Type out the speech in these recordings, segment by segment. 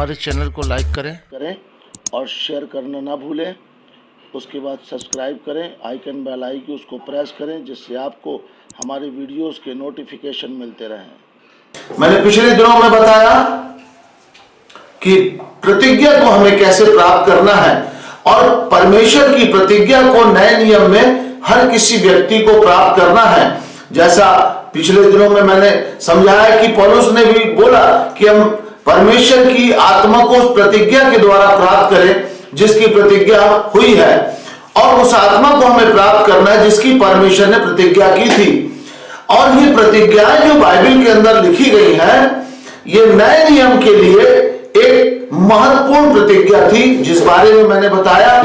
हमारे चैनल को लाइक करें और शेयर करना ना भूलें। उसके बाद सब्सक्राइब करें, आइकन बेल आइकन उसको प्रेस करें, जिससे आपको हमारे वीडियोस के नोटिफिकेशन मिलते रहें। मैंने पिछले दिनों में बताया कि प्रतिज्ञा को हमें कैसे प्राप्त करना है और परमेश्वर की प्रतिज्ञा को नए नियम में हर किसी व्यक्ति को प्राप्त करना है। जैसा पिछले दिनों में मैंने समझाया कि पौलुस ने भी बोला कि हम परमेश्वर की आत्मा को उस प्रतिज्ञा के द्वारा प्राप्त करें जिसकी प्रतिज्ञा हुई है, और उस आत्मा को हमें प्राप्त करना है जिसकी परमेश्वर ने प्रतिज्ञा की थी। और ये प्रतिज्ञाएं जो बाइबल के अंदर लिखी गई हैं, ये नए नियम के लिए एक महत्वपूर्ण प्रतिज्ञा थी, जिस बारे में मैंने बताया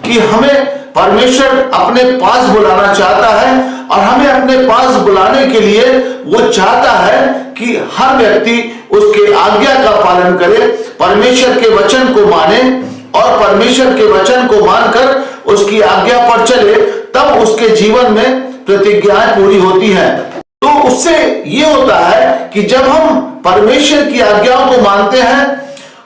कि हमें परमेश्वर अपने पास बुलाना चाहता है, और हमें अपने पास बुलाने के लिए वो चाहता है कि हर व्यक्ति उसके आज्ञा का पालन करे, परमेश्वर के वचन को माने और परमेश्वर के वचन को मानकर उसकी आज्ञा पर चले, तब उसके जीवन में प्रतिज्ञाएं पूरी होती हैं। तो उससे ये होता है कि जब हम परमेश्वर की आज्ञाओं को मानते हैं,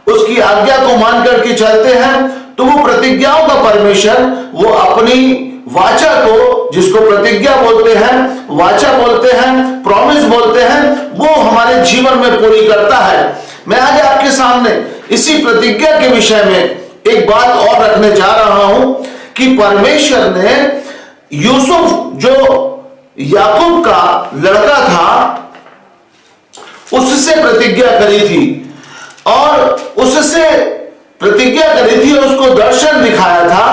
उसकी आज्ञा को मान करके चलते हैं, तो वो प्रतिज्ञाओं का परमेश्वर वो अपनी वाचा को, जिसको प्रतिज्ञा बोलते हैं, वाचा बोलते हैं, प्रॉमिस बोलते हैं, वो हमारे जीवन में पूरी करता है। मैं आज आपके सामने इसी प्रतिज्ञा के विषय में एक बात और रखने जा रहा हूं कि परमेश्वर ने यूसुफ, जो याकूब का लड़का था, उससे प्रतिज्ञा करी थी और उससे प्रतिज्ञा करी थी, उसको दर्शन दिखाया था,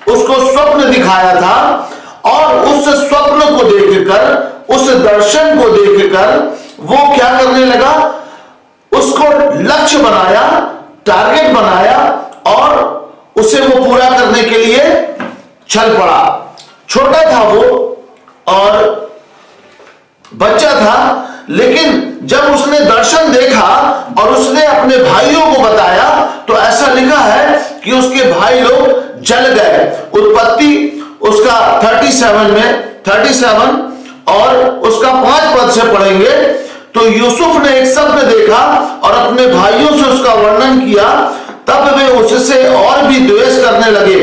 उसको स्वप्न दिखाया था, और उस स्वप्न को देखकर, उस दर्शन को देखकर वो क्या करने लगा, उसको लक्ष्य बनाया, टारगेट बनाया और उसे वो पूरा करने के लिए चल पड़ा। छोटा था वो और बच्चा था, लेकिन जब उसने दर्शन देखा और उसने अपने भाइयों को बताया, तो ऐसा लिखा है कि उसके भाई लोग जल गए। उत्पत्ति उसका 37 और उसका 5 पद से पढ़ेंगे तो यूसुफ ने एक स्वप्न देखा और अपने भाइयों से उसका वर्णन किया, तब वे उससे और भी द्वेष करने लगे।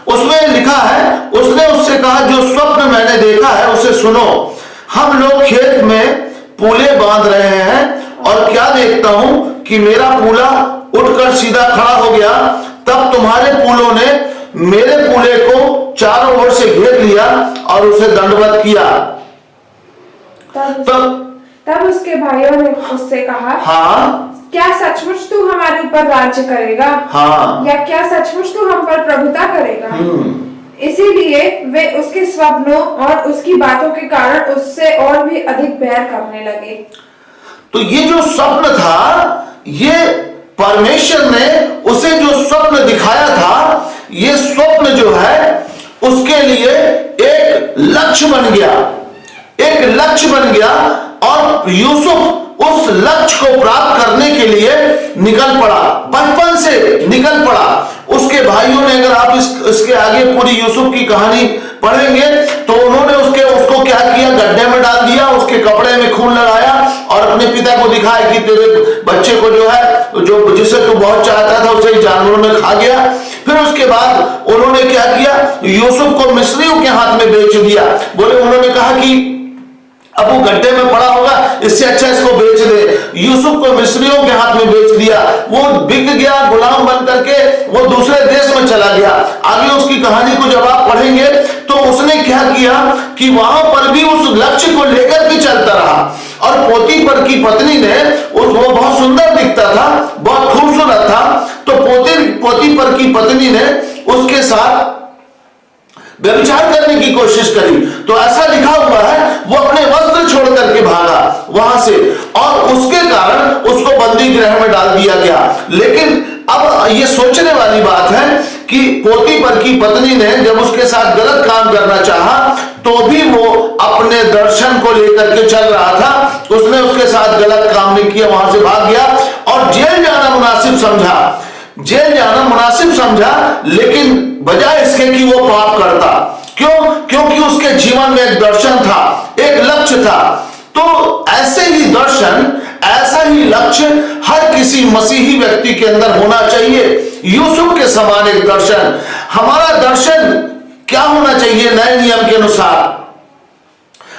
उसमें लिखा है, उसने उससे कहा, जो स्वप्न मैंने देखा है उसे सुनो। हम लोग खेत में पूले बांध रहे हैं और क्या देखता हूं कि मेरा पूला उठकर सीधा खड़ा हो गया। तब तुम्हारे पूलों ने मेरे पूले को चारों ओर से घेर लिया और उसे दंडवत किया। तब उसके भाइयों ने उससे कहा, हाँ, क्या सचमुच तू हमारे ऊपर राज्य करेगा? हाँ, या क्या सचमुच तू हम पर प्रभुता करेगा? इसीलिए वे उसके स्वप्नों और उसकी बातों के कारण उससे और भी अधिक बैर करने लगे। तो ये जो स्वप्न था, ये परमेश्वर ने उसे जो स्वप्न दिखाया था, ये स्वप्न जो है उसके लिए एक लक्ष्य बन गया, एक लक्ष्य बन गया, और यूसुफ उस लक्ष्य को प्राप्त करने के लिए निकल पड़ा, बचपन से निकल पड़ा। उसके भाइयों ने, अगर आप इसके आगे पूरी यूसुफ की कहानी पढ़ेंगे तो उन्होंने उसको क्या किया, गड्ढे में डाल दिया, उसके कपड़े में खून लगाया और अपने पिता को दिखाया कि तेरे बच्चे को जो है, जो जिसे तू बहुत चाहता था, उसे जानवरों ने खा गया। फिर उसके बाद उन्होंने क्या किया, यूसुफ को मिस्रियों के हाथ में बेच दिया। बोले, उन्होंने कहा कि अब वो गड्ढे में पड़ा होगा, इससे अच्छा इसको बेच दे। यूसुफ को मिस्रियों के हाथ में बेच दिया, वो बिक गया, गुलाम बन करके वो दूसरे देश में चला गया। आगे उसकी कहानी को जब आप पढ़ेंगे तो उसने क्या किया कि वहां पर भी उस लक्ष्य को लेकर के चलता रहा। और पोतीफर की पत्नी ने, वो बहुत सुंदर दिखता था, बहुत खूबसूरत था, तो पोतीफर की पत्नी ने उसके साथ व्यभिचार करने की कोशिश करी। तो ऐसा लिखा हुआ है, वो अपने वस्त्र छोड़ करके भागा वहां से, और उसके कारण उसको बंदी गृह में डाल दिया गया। लेकिन अब ये सोचने वाली बात है कि पोतीफर की पत्नी ने जब उसके साथ गलत काम करना चाहा, तो भी वो अपने दर्शन को लेकर के चल रहा था, उसने उसके साथ गलत काम नहीं किया, वहां से भाग गया और जेल जाना मुनासिब समझा, जेल जाना मुनासिब समझा। लेकिन बजाय इसके कि वो पाप करता, क्यों? क्योंकि उसके जीवन में एक दर्शन था, एक लक्ष्य था। तो ऐसे ही दर्शन, ऐसा ही लक्ष्य हर किसी मसीही व्यक्ति के अंदर होना चाहिए, यूसुफ के समान एक दर्शन। हमारा दर्शन क्या होना चाहिए? नए नियम के अनुसार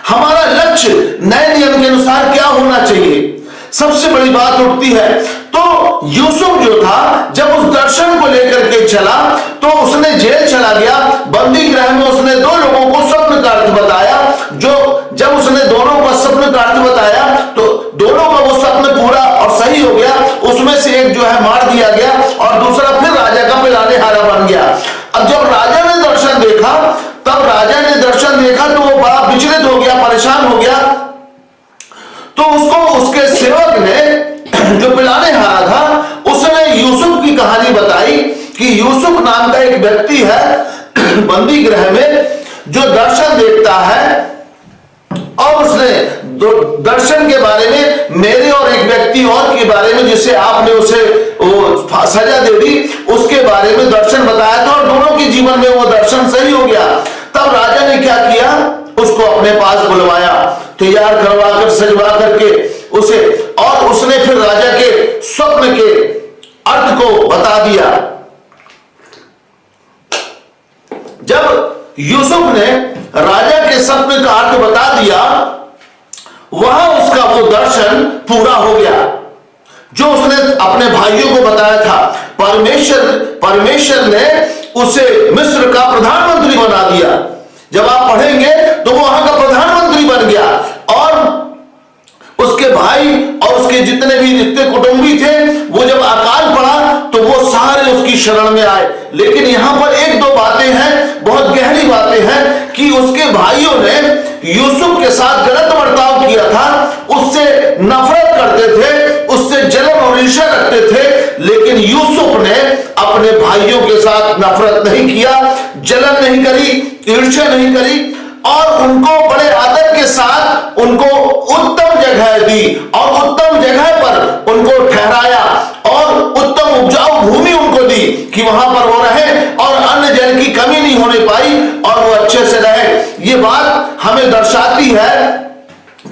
हमारा लक्ष्य नए नियम के अनुसार क्या होना चाहिए? सबसे बड़ी बात उठती है। तो यूसुफ जो था, जब उस दर्शन को लेकर के चला तो उसने जेल चला गया, बंदी गृह में उसने दो लोगों को स्वप्न का अर्थ बताया। जो जब उसने दोनों को स्वप्न का अर्थ बताया तो दोनों का वो स्वप्न पूरा और सही हो गया। उसमें से एक जो है मार दिया गया और दूसरा फिर राजा का पिलाने हारा बन गया। अब जब राजा ने दर्शन देखा, तब राजा ने दर्शन देखा तो वो बड़ा विचलित हो गया, परेशान हो गया। तो उसको उसके सेवक ने जो पिलाने हारा था, उसने यूसुफ की कहानी बताई कि यूसुफ नाम का एक व्यक्ति है बंदी गृह में जो दर्शन देखता है, और उसने दर्शन के बारे में मेरे और एक व्यक्ति और के बारे में, जिसे आपने उसे सजा दे दी, उसके बारे में दर्शन बताया था और दोनों के जीवन में वो दर्शन सही हो गया। तब राजा ने क्या किया? उसको अपने पास बुलवाया, तैयार करवा कर सजवा करके उसे, और उसने फिर राजा के स्वप्न के अर्थ को बता दिया। जब यूसुफ ने राजा के स्वप्न का अर्थ बता दिया, वहां उसका वो दर्शन पूरा हो गया जो उसने अपने भाइयों को बताया था। परमेश्वर ने उसे मिस्र का प्रधानमंत्री बना दिया। जब आप पढ़ेंगे तो वो वहां का प्रधानमंत्री बन गया, और उसके भाई और उसके जितने भी रिश्ते कुटुंबी थे, वो जब अकाल पड़ा तो वो सारे उसकी शरण में आए। लेकिन यहां पर एक दो बातें हैं, बहुत गहरी बातें हैं, कि उसके भाइयों ने यूसुफ के साथ गलत बर्ताव किया था, उससे नफरत करते थे, उससे जलन और ईर्ष्या रखते थे। लेकिन यूसुफ ने अपने भाइयों के साथ नफरत नहीं किया, जलन नहीं करी, ईर्ष्या नहीं करी, और उनको बड़े आदर के साथ उनको उत्तम जगह दी और उत्तम जगह पर उनको ठहराया और उत्तम उपजाऊ भूमि उनको दी कि वहां पर वो रहे और अन्न जल की कमी नहीं होने पाई और वो अच्छे से रहे। ये बात हमें दर्शाती है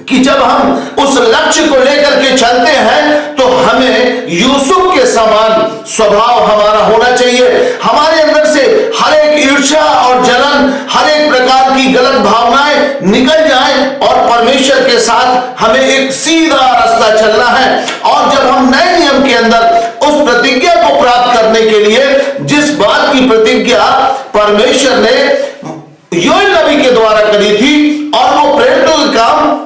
कि जब हम उस लक्ष्य को लेकर के चलते हैं तो हमें यूसुफ के समान स्वभाव हमारा होना चाहिए। हमारे अंदर से हर एक ईर्ष्या और जलन, हर एक प्रकार की गलत भावनाएं निकल जाएं और परमेश्वर के साथ हमें एक सीधा रास्ता चलना है। और जब हम नए नियम के अंदर उस प्रतिज्ञा को प्राप्त करने के लिए, जिस बात की प्रतिज्ञा परमेश्वर ने योएल नबी के द्वारा करी थी, और वो प्रेरितों के काम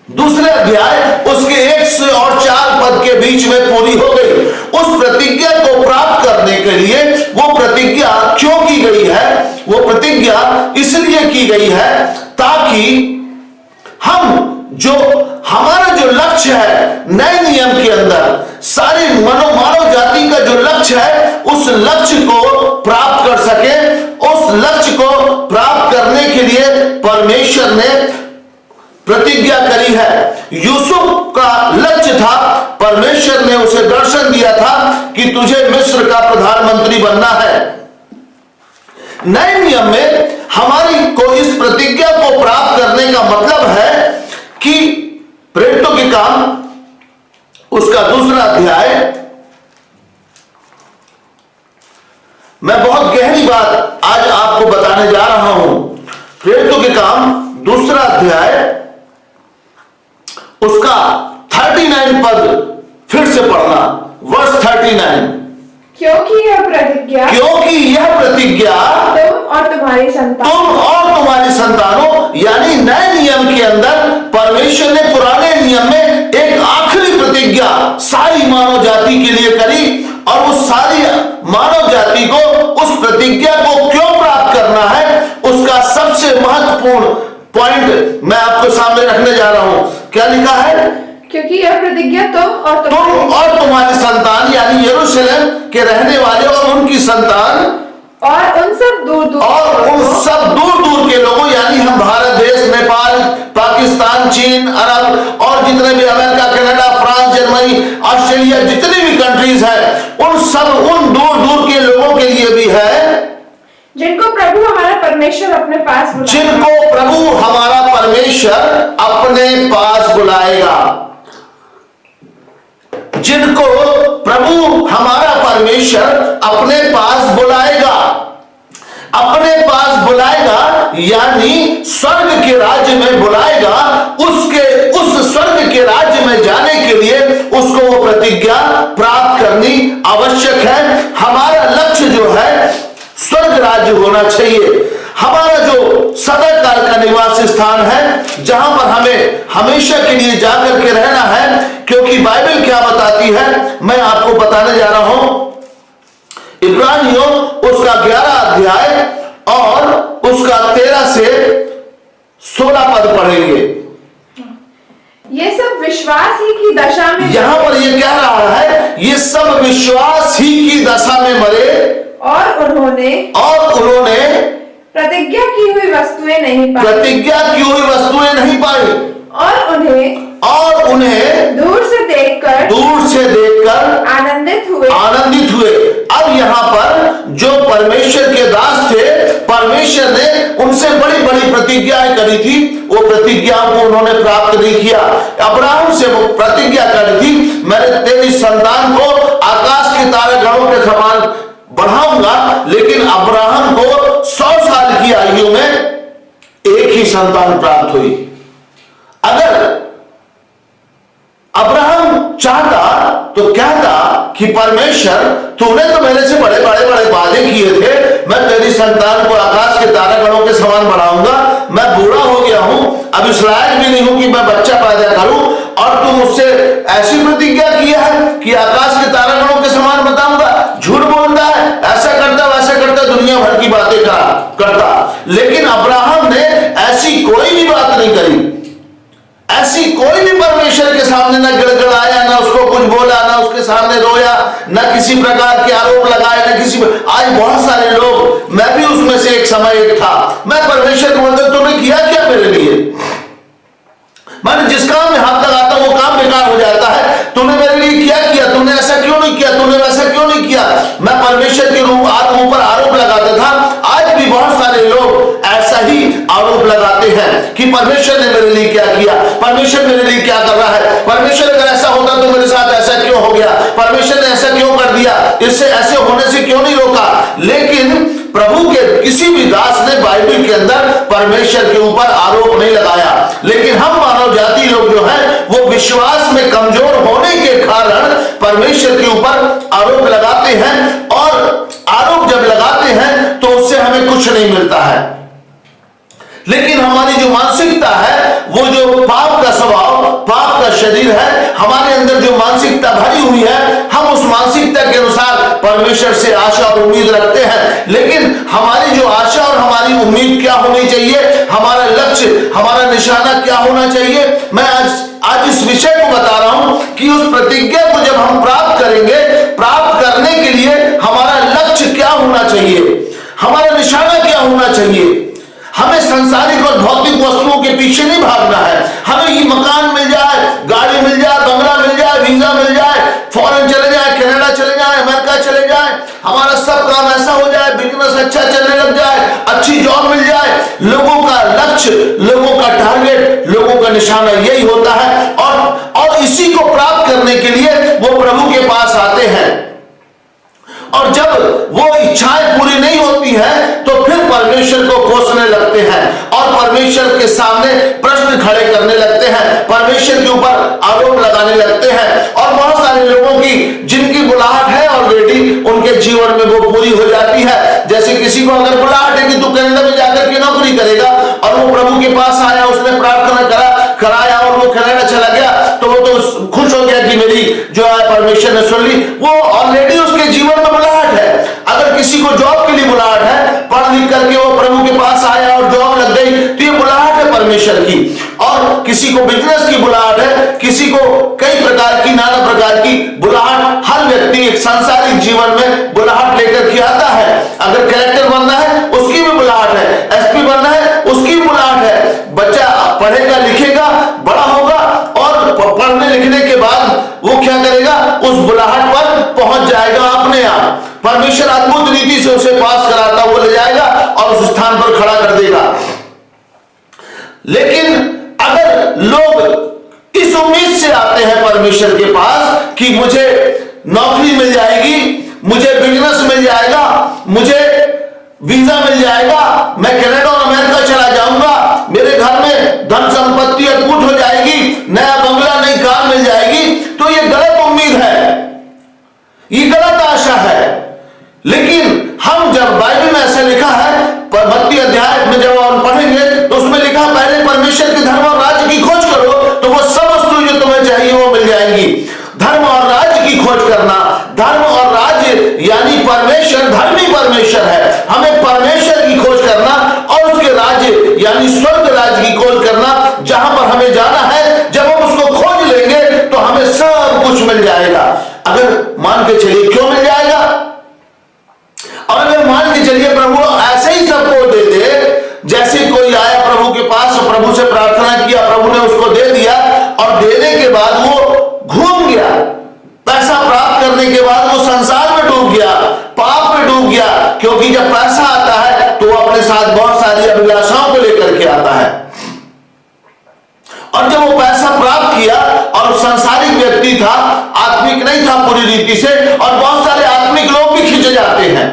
दूसरे अध्याय उसके 104 पद के बीच में पूरी हो गई। उस प्रतिज्ञा को प्राप्त करने के लिए वो प्रतिज्ञा क्यों की गई है? वो प्रतिज्ञा इसलिए की गई है ताकि हम जो हमारा जो लक्ष्य है नए नियम के अंदर, सारी मानव जाति का जो लक्ष्य है, उस लक्ष्य को प्राप्त कर सके। उस लक्ष्य को प्राप्त करने के लिए परमेश्वर ने प्रतिज्ञा करी है। यूसुफ का लक्ष्य था, परमेश्वर ने उसे दर्शन दिया था कि तुझे मिस्र का प्रधानमंत्री बनना है। नए नियम में हमारी को इस प्रतिज्ञा को प्राप्त करने का मतलब है कि प्रेरितों के काम उसका 2 अध्याय, मैं बहुत गहरी बात आज आपको बताने जा रहा हूं। प्रेरितों के काम 2 अध्याय उसका 39 पद फिर से पढ़ना, वर्ष 39। क्योंकि यह प्रतिज्ञा तुम और तुम्हारी संतानों, यानी नए नियम के अंदर परमेश्वर ने पुराने नियम में एक आखिरी प्रतिज्ञा सारी मानव जाति के लिए करी, और उस सारी मानव जाति को उस प्रतिज्ञा को क्यों प्राप्त करना है, उसका सबसे महत्वपूर्ण पॉइंट मैं आपको सामने रखने जा रहा हूं। क्या लिखा है? क्योंकि यह प्रतिज्ञा तुम और तुम्हारी संतान, यानी यरूशलेम के रहने वाले और उनकी संतान, और उन सब दूर दूर के लोगों, यानी हम भारत देश, नेपाल, पाकिस्तान, चीन, अरब और जितने भी America, Canada, France, Germany, Australia, जितनी भी कंट्रीज है, उन दूर दूर के लोगों के लिए भी है जिनको प्रभु हमारा परमेश्वर अपने पास बुलाएगा। जिनको प्रभु हमारा परमेश्वर अपने पास बुलाएगा, अपने पास बुलाएगा, यानी स्वर्ग के राज्य में बुलाएगा। उस स्वर्ग के राज्य में जाने के लिए उसको वो प्रतिज्ञा प्राप्त करनी आवश्यक है। हमारा लक्ष्य जो है स्वर्ग राज्य होना चाहिए। हमारा जो सदाकाल का निवास स्थान है, जहां पर हमें हमेशा के लिए जाकर के रहना है, क्योंकि बाइबल क्या बताती है मैं आपको बताने जा रहा हूं। इब्रानियों उसका 11 अध्याय और उसका 13 से 16 पद पढ़ेंगे। ये सब विश्वास ही की दशा में, यहां पर ये कह रहा है ये सब विश्वास ही की दशा में मरे और उन्होंने प्रतिज्ञा की हुई वस्तुएं नहीं पाई, प्रतिज्ञा की हुई वस्तुएं नहीं पाई, और उन्हें दूर से देखकर आनंदित हुए। अब यहाँ पर जो परमेश्वर के दास थे, परमेश्वर ने उनसे बड़ी बड़ी प्रतिज्ञाएं करी थी, वो प्रतिज्ञाओं को उन्होंने प्राप्त नहीं किया। अब्राहम से वो प्रतिज्ञा करी थी, मैंने तेरी संतान को आकाश के तारागणों के समान बढ़ाऊंगा, लेकिन अब्राहम को 100 साल की आयु में एक ही संतान प्राप्त हुई। अगर अब्राहम चाहता तो कहता कि परमेश्वर तूने तो मेरे से बड़े वादे किए थे, मैं तेरी संतान को आकाश के तारागणों के समान बढ़ाऊंगा, मैं बूढ़ा हो गया हूं, अब इस लायक भी नहीं हूं कि मैं बच्चा पैदा करूं, और तू मुझसे ऐसी प्रतिज्ञा किया है कि आकाश के तारागणों के समान बताऊंगा। झूठ बोलता है, ऐसा करता वैसा करता, दुनिया भर की बातें करता। लेकिन अब्राहम ने ऐसी कोई भी बात नहीं करी, ऐसी कोई भी परमेश्वर के सामने न गिड़गिड़ाया, ना उसको कुछ बोला, ना उसके सामने रोया, ना किसी प्रकार के आरोप लगाए, ना किसी। आज बहुत सारे लोग, मैं भी उसमें से एक समय एक था, मैं परमेश्वर को बोलता तूने किया क्या मेरे लिए, मैंने जिस काम में हाथ लगाता हूं वो काम बेकार हो जाता है, तूने मेरे लिए क्या किया, तूने ऐसा क्यों नहीं किया, तूने वैसा क्यों नहीं किया। मैं परमेश्वर के मुंह पर आरोप लगाता था। आज भी बहुत सारे लोग ऐसा ही आरोप लगाते हैं कि परमेश्वर ने मेरे लिए क्या किया, परमेश्वर मेरे लिए क्या कर रहा है, परमेश्वर अगर ऐसा होता तो मेरे साथ ऐसा क्यों हो गया, परमेश्वर ने ऐसा क्यों कर दिया, इससे ऐसे होने से क्यों नहीं रोका। लेकिन प्रभु के किसी भी दास ने बाइबल के अंदर परमेश्वर के ऊपर आरोप नहीं लगाया। लेकिन हम मानव जाति लोग जो है वो विश्वास में कमजोर होने के कारण परमेश्वर के ऊपर आरोप लगाते हैं, और आरोप जब लगाते हैं तो उससे हमें कुछ नहीं मिलता है। लेकिन हमारी जो मानसिकता है, वो जो पाप का स्वभाव, पाप का शरीर है, हमारे अंदर जो मानसिकता भरी हुई है, हम उस मानसिकता के अनुसार परमेश्वर से आशा और उम्मीद रखते हैं। लेकिन हमारी जो आशा और हमारी उम्मीद क्या होनी चाहिए, हमारा लक्ष्य, हमारा निशाना क्या होना चाहिए, मैं आज इस विषय को बता रहा हूं कि उस प्रतिज्ञा को जब हम प्राप्त करेंगे, प्राप्त करने के लिए हमारा लक्ष्य क्या होना चाहिए, हमारा निशाना क्या होना चाहिए। हमें संसारिक और भौतिक वस्तुओं के पीछे नहीं भागना है। हमें ये मकान मिल जाए, गाड़ी मिल जाए, बंगला मिल जाए, वीजा मिल जाए, फॉरेन चले जाए, कनाडा चले जाए, अमेरिका चले जाए, हमारा सब काम ऐसा हो जाए, बिजनेस अच्छा चलने लग जाए, अच्छी जॉब मिल जाए। लोगों का लक्ष्य, लोगों का टारगेट, लोगों का निशाना यही होता है, और इसी को प्राप्त करने के लिए वो प्रभु के पास आते हैं। और जब वो इच्छाएं पूरी नहीं होती हैं तो फिर परमेश्वर को कोसने लगते हैं और परमेश्वर के सामने प्रश्न खड़े करने लगते हैं, परमेश्वर के ऊपर आरोप लगाने लगते हैं। और बहुत सारे लोगों की जिनकी बुलाहट है ऑलरेडी, उनके जीवन में वो पूरी हो जाती है। जैसे किसी को अगर बुलाहट है कि तू कनाडा में जाकर के नौकरी करेगा, और वो प्रभु के पास आया, उसने प्रार्थना कराया और वो कनाडा चला गया, तो वो तो खुश हो गया कि मेरी जो है परमेश्वर ने सुन ली। वो ऑलरेडी उसके जीवन में बुलाहट है। अगर किसी को जॉब के लिए बुलाहट है, पढ़ लिख करके वो प्रभु के पास आया और जॉब लग गई, तो ये बुलाहट है परमेश्वर की। और किसी को बिजनेस की बुलाहट है, किसी को कई प्रकार की, नाना प्रकार की बुलाहट, हर व्यक्ति एक सांसारिक जीवन में बुलाहट लेकर के आता है। अगर कलेक्टर बनना है उसकी भी बुलाहट है, एसपी बनना है उसकी भी बुलाहट है। बच्चा पढ़ेगा लिखेगा, बड़ा होगा, और पढ़ने लिखने के बाद वो क्या करेगा, उस बुलाहट पर पहुंच जाएगा अपने आप। परमेश्वर अद्भुत रीति से उसे पास कराता हुआ ले जाएगा और उस स्थान पर खड़ा कर देगा। लेकिन अगर लोग इस उम्मीद से आते हैं परमेश्वर के पास कि मुझे नौकरी मिल जाएगी, मुझे बिजनेस मिल जाएगा, मुझे वीजा मिल जाएगा, मैं कनाडा और अमेरिका चला जाऊंगा, मेरे घर में धन संपत्ति अद्भुत हो जाएगी, नया बंगला, नई कार मिल जाएगी। तो ये गलत उम्मीद है, ये गलत आशा है। लेकिन हम जब बाइबल में ऐसा लिखा है, 32 अध्याय में जब हम पढ़ेंगे तो उसमें लिखा पहले परमेश्वर के धर्म और राज्य की खोज करो तो वो सब वस्तु जो तुम्हें चाहिए वो मिल जाएंगी। धर्म और राज्य की खोज करना, धर्म और राज्य यानी परमेश्वर, धर्मी परमेश्वर है, हमें परमेश्वर की खोज करना और उसके राज्य यानी स्वर्ग राज्य की खोज करना, जहां पर हमें जाना है। जब हम उसको खोज लेंगे तो हमें सब कुछ मिल जाएगा। अगर मान के चलिए क्यों मिल जाएगा, अगर मान के चलिए प्रभु ऐसे ही सबको दे दे, जैसे कोई आया प्रभु के पास, प्रभु से प्रार्थना किया, प्रभु ने उसको दे दिया और देने के बाद वो घूम गया, पैसा प्राप्त करने के बाद वो संसार में डूब गया, पाप में डूब गया, क्योंकि जब पैसा आता है तो वो अपने साथ बहुत सारी अभिलाषाओं को लेकर के आता है। और जब वो पैसा प्राप्त किया और संसारिक व्यक्ति था, आत्मिक नहीं था पूरी रीति से, और बहुत सारे आत्मिक लोग भी खींचे जाते हैं।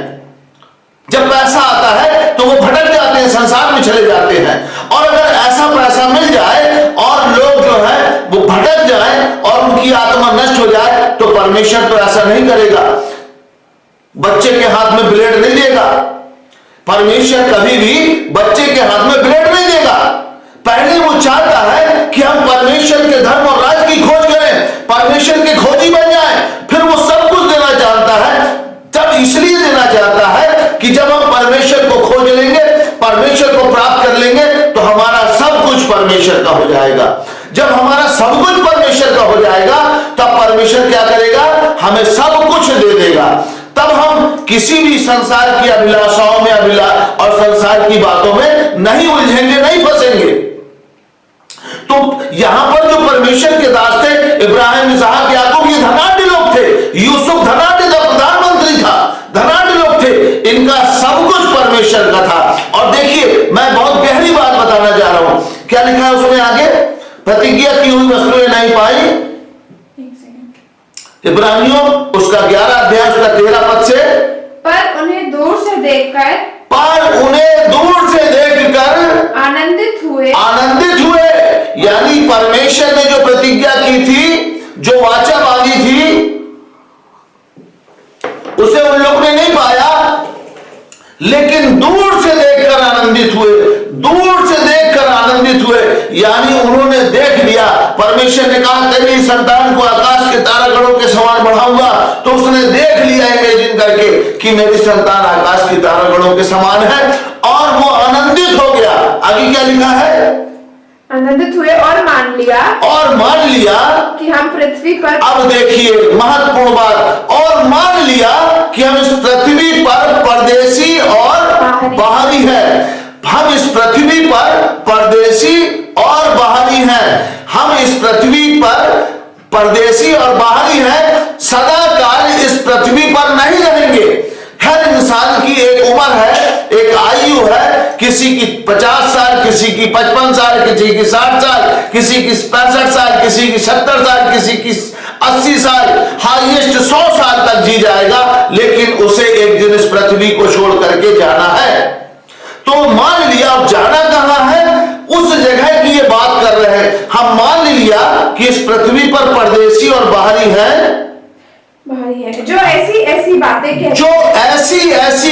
जब पैसा आता है तो वो भटक जाते हैं, संसार में चले जाते हैं। और अगर ऐसा पैसा मिल जाए और लोग जो है वो भटक जाए और उनकी आत्मा नष्ट हो जाए, तो परमेश्वर तो ऐसा नहीं करेगा, बच्चे के हाथ में ब्लेड नहीं देगा। परमेश्वर कभी भी बच्चे के हाथ में ब्लेड नहीं देगा। पहले वो चाहता है कि हम परमेश्वर के धर्म और राज्य की खोज करें, परमेश्वर के खोजी बन जाए, फिर वो सब कुछ देना चाहता है। तब इसलिए देना चाहता है कि जब हम परमेश्वर को खोज लेंगे, परमेश्वर को प्राप्त कर लेंगे, तो हमारा सब कुछ परमेश्वर का हो जाएगा। जब हमारा सब कुछ परमेश्वर का हो जाएगा, तब परमेश्वर क्या करेगा, हमें सब कुछ दे देगा। तब हम किसी भी संसार की अभिलाषाओं में और संसार की बातों में नहीं उलझेंगे, नहीं फंसेंगे। तो यहां पर जो परमेश्वर के दास थे, इब्राहिम, इसहाक, याकूब, ये धनाढ्य लोग थे। यूसुफ धनाढ्य था, प्रधानमंत्री था, धनाढ्य लोग थे। इनका सब कुछ परमेश्वर का था। और देखिए, मैं बहुत गहरी बात बताना चाह रहा हूं। क्या लिखा है उसमें आगे, प्रतिज्ञा की हुई वस्तुएं नहीं पाई। इब्रानियों उसका 11 अध्याय उसका 13 पद से, पर उन्हें दूर से देखकर आनंदित हुए। यानी परमेश्वर ने जो प्रतिज्ञा की थी, जो वाचा मांगी थी, उसे उन लोगों ने नहीं पाया, लेकिन दूर से देखकर आनंदित हुए। दूर से देखकर आनंदित हुए यानी उन्होंने देख लिया। परमेश्वर ने कहा तेरी संतान को आकाश के तारागणों के समान बढ़ाऊंगा, तो उसने देख लिया इमेजिन करके कि मेरी संतान आकाश के तारागणों के समान है, और वो आनंदित हो गया। आगे क्या लिखा है, आनंदित हुए और मान लिया कि हम पृथ्वी पर, अब देखिए महत्वपूर्ण बात, और मान लिया कि हम इस पृथ्वी पर परदेशी और बाहरी है। हम इस पृथ्वी पर परदेशी और बाहरी हैं। हम इस पृथ्वी पर परदेशी और बाहरी हैं, सदा काल इस पृथ्वी पर नहीं रहेंगे। हर इंसान की एक उम्र है, एक आयु है, किसी की 50 साल, किसी की 55 साल, किसी की 60 साल, किसी की 65 साल, किसी की 70 साल, किसी की 80 साल, हाईएस्ट 100 साल तक जी जाएगा, लेकिन उसे एक दिन इस पृथ्वी को छोड़ करके जाना है। तो मान लिया, अब जाना कहां है, उस जगह की ये बात कर रहे हैं। हम मान लिया कि इस पृथ्वी पर परदेशी और बाहरी है, जो ऐसी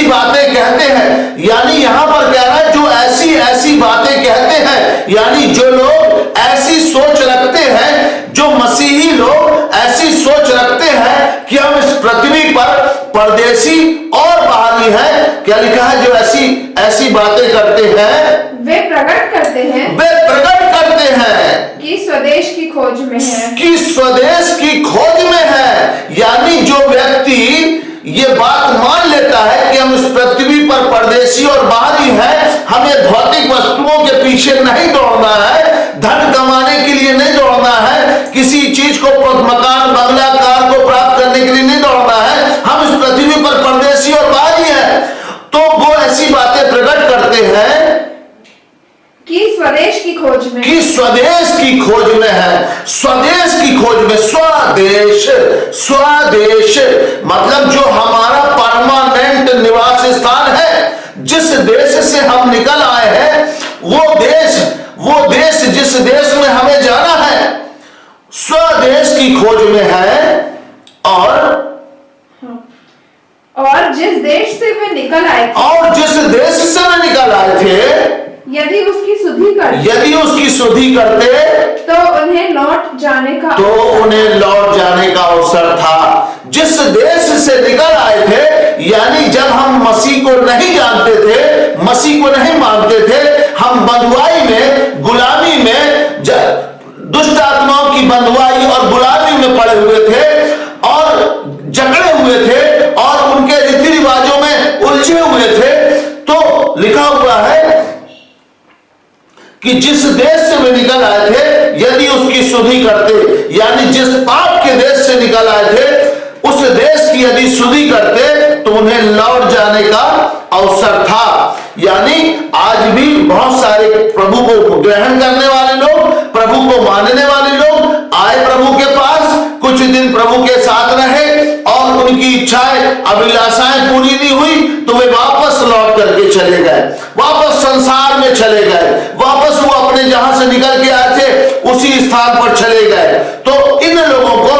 बातें कहते हैं। यानी यहां पर कह रहा है जो ऐसी बातें कहते हैं, यानी जो लोग ऐसी सोच रखते हैं, जो मसीही लोग ऐसी सोच रखते हैं कि हम इस पृथ्वी पर परदेशी और बाहरी हैं। क्या लिखा है, जो ऐसी बातें करते हैं, वे प्रकट करते हैं कि स्वदेश की खोज में है। यानी जो व्यक्ति ये बात मान लेता है कि हम इस पृथ्वी पर परदेशी और बाहरी हैं, हमें भौतिक वस्तुओं के पीछे नहीं दौड़ना है, धन कमाने के लिए नहीं दौड़ना है, किसी चीज को, मकान, बंगला, कार को प्राप्त करने के लिए नहीं दौड़ना है, हम इस पृथ्वी पर परदेशी और बाहरी हैं, तो वो ऐसी बातें प्रकट करते हैं कि स्वदेश की खोज में, कि स्वदेश की खोज में है। स्वदेश की खोज में, स्वदेश, स्वदेश मतलब जो हमारा परमानेंट निवास स्थान है, जिस देश से हम निकल आए हैं, वो देश जिस देश में हमें जाना है, स्वदेश की खोज में है। और जिस देश से वे निकल आए थे, और जिस देश से वे निकल आए थे, यदि उसकी सुधि करते तो उन्हें लौट जाने का अवसर था। जिस देश से निकल आए थे, यानी जब हम मसीह को नहीं जानते थे, मसीह को नहीं मानते थे, हम बंधुआई में, गुलामी में, दुष्ट आत्माओं की बंधुआई और गुलामी में पड़े हुए थे और जकड़े हुए थे और उनके रीति रिवाजों में उलझे हुए थे। तो लिखा हुआ है कि जिस देश से वे निकल आए थे, यदि उसकी सुधि करते, यानी जिस पाप के देश से निकल आए थे, उस देश की यदि सुधि करते तो उन्हें लौट जाने का अवसर था। यानी आज भी बहुत सारे प्रभु को ग्रहण करने वाले लोग, प्रभु को मानने वाले लोग आए प्रभु के पास, कुछ दिन प्रभु के साथ रहे और उनकी इच्छाएं, अभिलाषाएं पूरी नहीं हुई तो वे वापस लौट करके चले गए, वापस संसार में चले गए, वापस वो अपने जहां से निकल के आए थे उसी स्थान पर चले गए। तो इन लोगों को,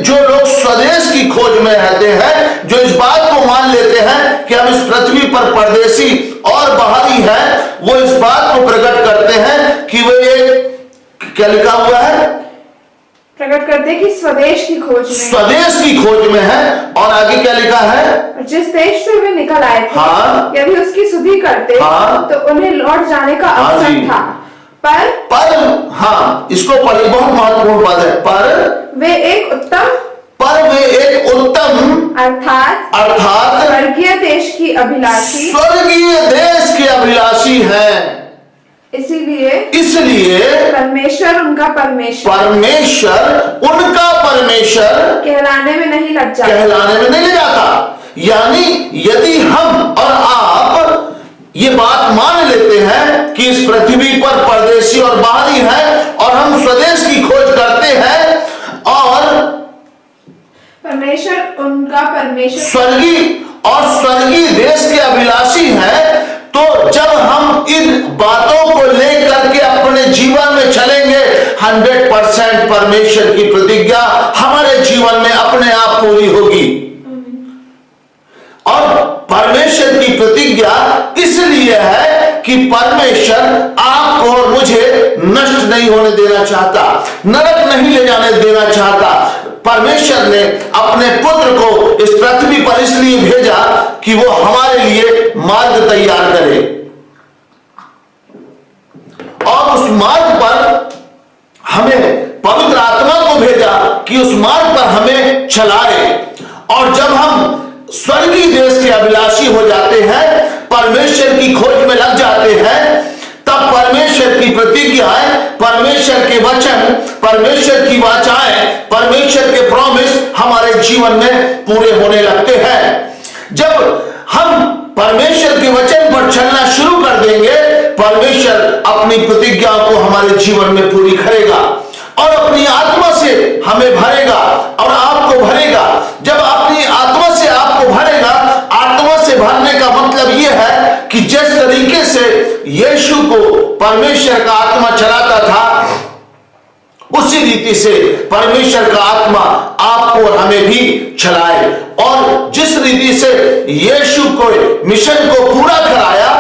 जो लोग स्वदेश की खोज में रहते हैं, जो इस बात को मान लेते हैं कि हम इस पृथ्वी पर परदेशी और बाहरी हैं, वो इस बात को प्रकट करते हैं कि वे, क्या लिखा हुआ है, प्रकट करते कि स्वदेश की खोज में है। और आगे क्या लिखा है, जिस देश से वे निकल आए थे, यदि उसकी सुधि करते तो उन्हें लौट जाने का अवसर था। पर इसको पढ़िए, बहुत महत्वपूर्ण पद है। पर वे एक उत्तम अर्थात स्वर्गीय देश की अभिलाषी हैं। इसलिए परमेश्वर उनका परमेश्वर कहलाने में नहीं लग जाता। यानी यदि हम और आप ये बात मान लेते हैं कि इस पृथ्वी पर परदेशी और बाहरी हैं और हम स्वदेश की खोज करते हैं और स्वर्गीय देश के अभिलाषी हैं, तो जब हम इन बातों को लेकर के अपने जीवन में चलेंगे, 100% परमेश्वर की प्रतिज्ञा हमारे जीवन में अपने आप पूरी होगी। और परमेश्वर की प्रतिज्ञा इसलिए है कि परमेश्वर आपको और मुझे नष्ट नहीं होने देना चाहता, नरक नहीं ले जाने देना चाहता। परमेश्वर ने अपने पुत्र को इस पृथ्वी पर इसलिए भेजा कि वो हमारे लिए मार्ग तैयार करे और उस मार्ग पर हमें पवित्र आत्मा को भेजा कि उस मार्ग पर हमें चलाए। और जब हम स्वर्गीय देश के अभिलाषी हो जाते हैं, परमेश्वर की खोज में लग जाते हैं, तब परमेश्वर की प्रतिज्ञाएं, परमेश्वर के वचन, परमेश्वर की वाचाएं, परमेश्वर के प्रॉमिस हमारे जीवन में पूरे होने लगते हैं। जब हम परमेश्वर के वचन पर चलना शुरू कर देंगे, परमेश्वर अपनी प्रतिज्ञा को हमारे जीवन में पूरी करेगा और अपनी आत्मा से हमें भरेगा और आपको भरेगा। जब अपनी आत्मा से आपको भरेगा, आत्मा से भरने का मतलब यह है कि जिस तरीके से यीशु को परमेश्वर का आत्मा चलाता था, उसी रीति से परमेश्वर का आत्मा आपको और हमें भी चलाए। और जिस रीति से यीशु को मिशन को पूरा कराया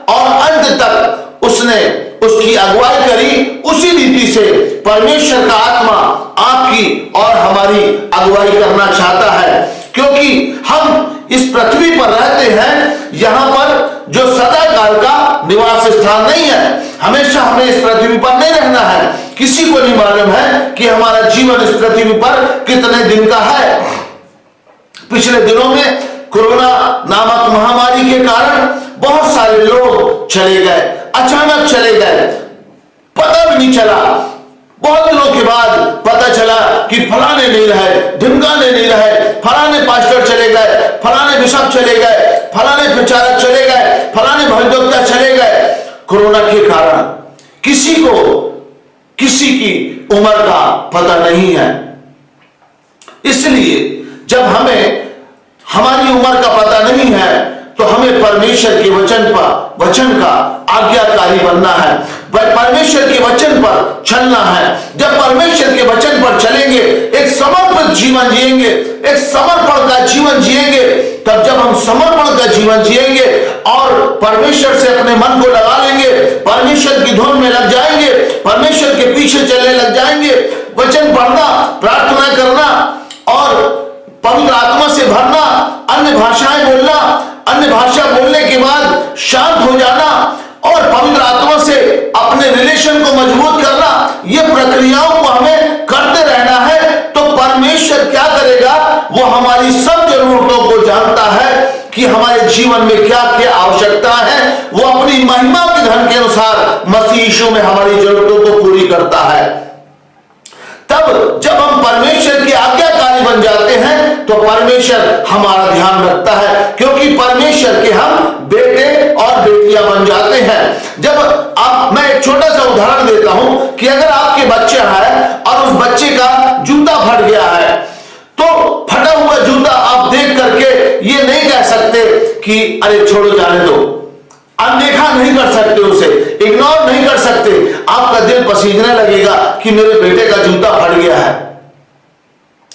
और अंत तक उसने उसकी अगुवाई करी, उसी रीति से परमेश्वर का आत्मा आपकी और हमारी अगुवाई करना चाहता है। क्योंकि हम इस पृथ्वी पर रहते हैं, यहाँ पर जो सदा काल का निवास स्थान नहीं है। हमेशा हमें इस पृथ्वी पर नहीं रहना है। किसी को नहीं मालूम है कि हमारा जीवन इस पृथ्वी पर कितने दिन का है। पिछले दिनों में कोरोना नामक महामारी के कारण बहुत सारे लोग चले गए, अचानक चले गए, पता भी नहीं चला। बहुत दिनों के बाद पता चला कि फलाने नहीं रहे, ढिमकाने नहीं रहे, फलाने पास्टर चले गए, फलाने बिशप चले गए, फलाने प्रचारक चले गए, फलाने भजनकर्ता चले गए कोरोना के कारण। किसी को किसी की उम्र का पता नहीं है। इसलिए जब हमें हमारी उम्र का पता नहीं है तो हमें परमेश्वर के वचन का आज्ञाकारी बनना है, परमेश्वर के वचन पर चलना है। जब परमेश्वर के वचन पर चलेंगे, एक समर्पित जीवन जिएंगे, एक समर्पण का जीवन जिएंगे, तब जब हम समर्पण का जीवन जिएंगे और परमेश्वर से अपने मन को लगा लेंगे, परमेश्वर की धुन में लग जाएंगे, परमेश्वर के पीछे चलने लग जाएंगे, वचन पढ़ना, प्रार्थना करना और पवित्र आत्मा से भरना, अन्य भाषाएं बोलना, अन्य भाषा बोलने के बाद शांत हो जाना और पवित्र आत्मा से अपने रिलेशन को मजबूत करना, ये प्रक्रियाओं को हमें करते रहना है। तो परमेश्वर क्या करेगा, वो हमारी सब जरूरतों को जानता है कि हमारे जीवन में क्या क्या आवश्यकता है। वो अपनी महिमा के धन के अनुसार मसीह यीशु में हमारी जरूरतों को पूरी करता है। तब जब हम परमेश्वर की आज्ञाकारी बन जाते हैं तो परमेश्वर हमारा ध्यान रखता है, क्योंकि परमेश्वर के हम बेटे और बेटियां बन जाते हैं। जब मैं एक छोटा सा उदाहरण देता हूं कि अगर आपके बच्चा है और उस बच्चे का जूता फट गया है, तो फटा हुआ जूता आप देख करके ये नहीं कह सकते कि अरे छोड़ो जाने दो, अनदेखा नहीं कर सकते, उसे इग्नोर नहीं कर सकते। आपका दिल पसीजने लगेगा कि मेरे बेटे का जूता फट गया है,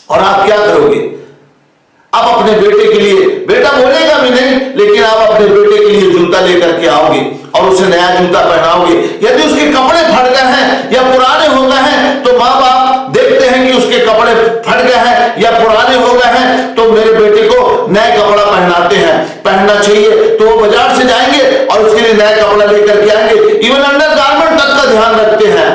और आप क्या करोगे? आप अपने बेटे के लिए, बेटा बोलेगा भी नहीं, लेकिन आप अपने बेटे के लिए जूता लेकर के आओगे और उसे नया जूता पहनाओगे। यदि उसके कपड़े फट गए हैं या पुराने हो गए हैं, तो माँ बाप देखते हैं कि उसके कपड़े फट गए हैं या पुराने हो गए हैं, तो मेरे बेटे को नए कपड़ा पहनाते हैं, पहनना चाहिए। तो वो बाजार से जाएंगे और उसके लिए नया कपड़ा लेकर के आएंगे। इवन अंडर गारमेंट तक का ध्यान रखते हैं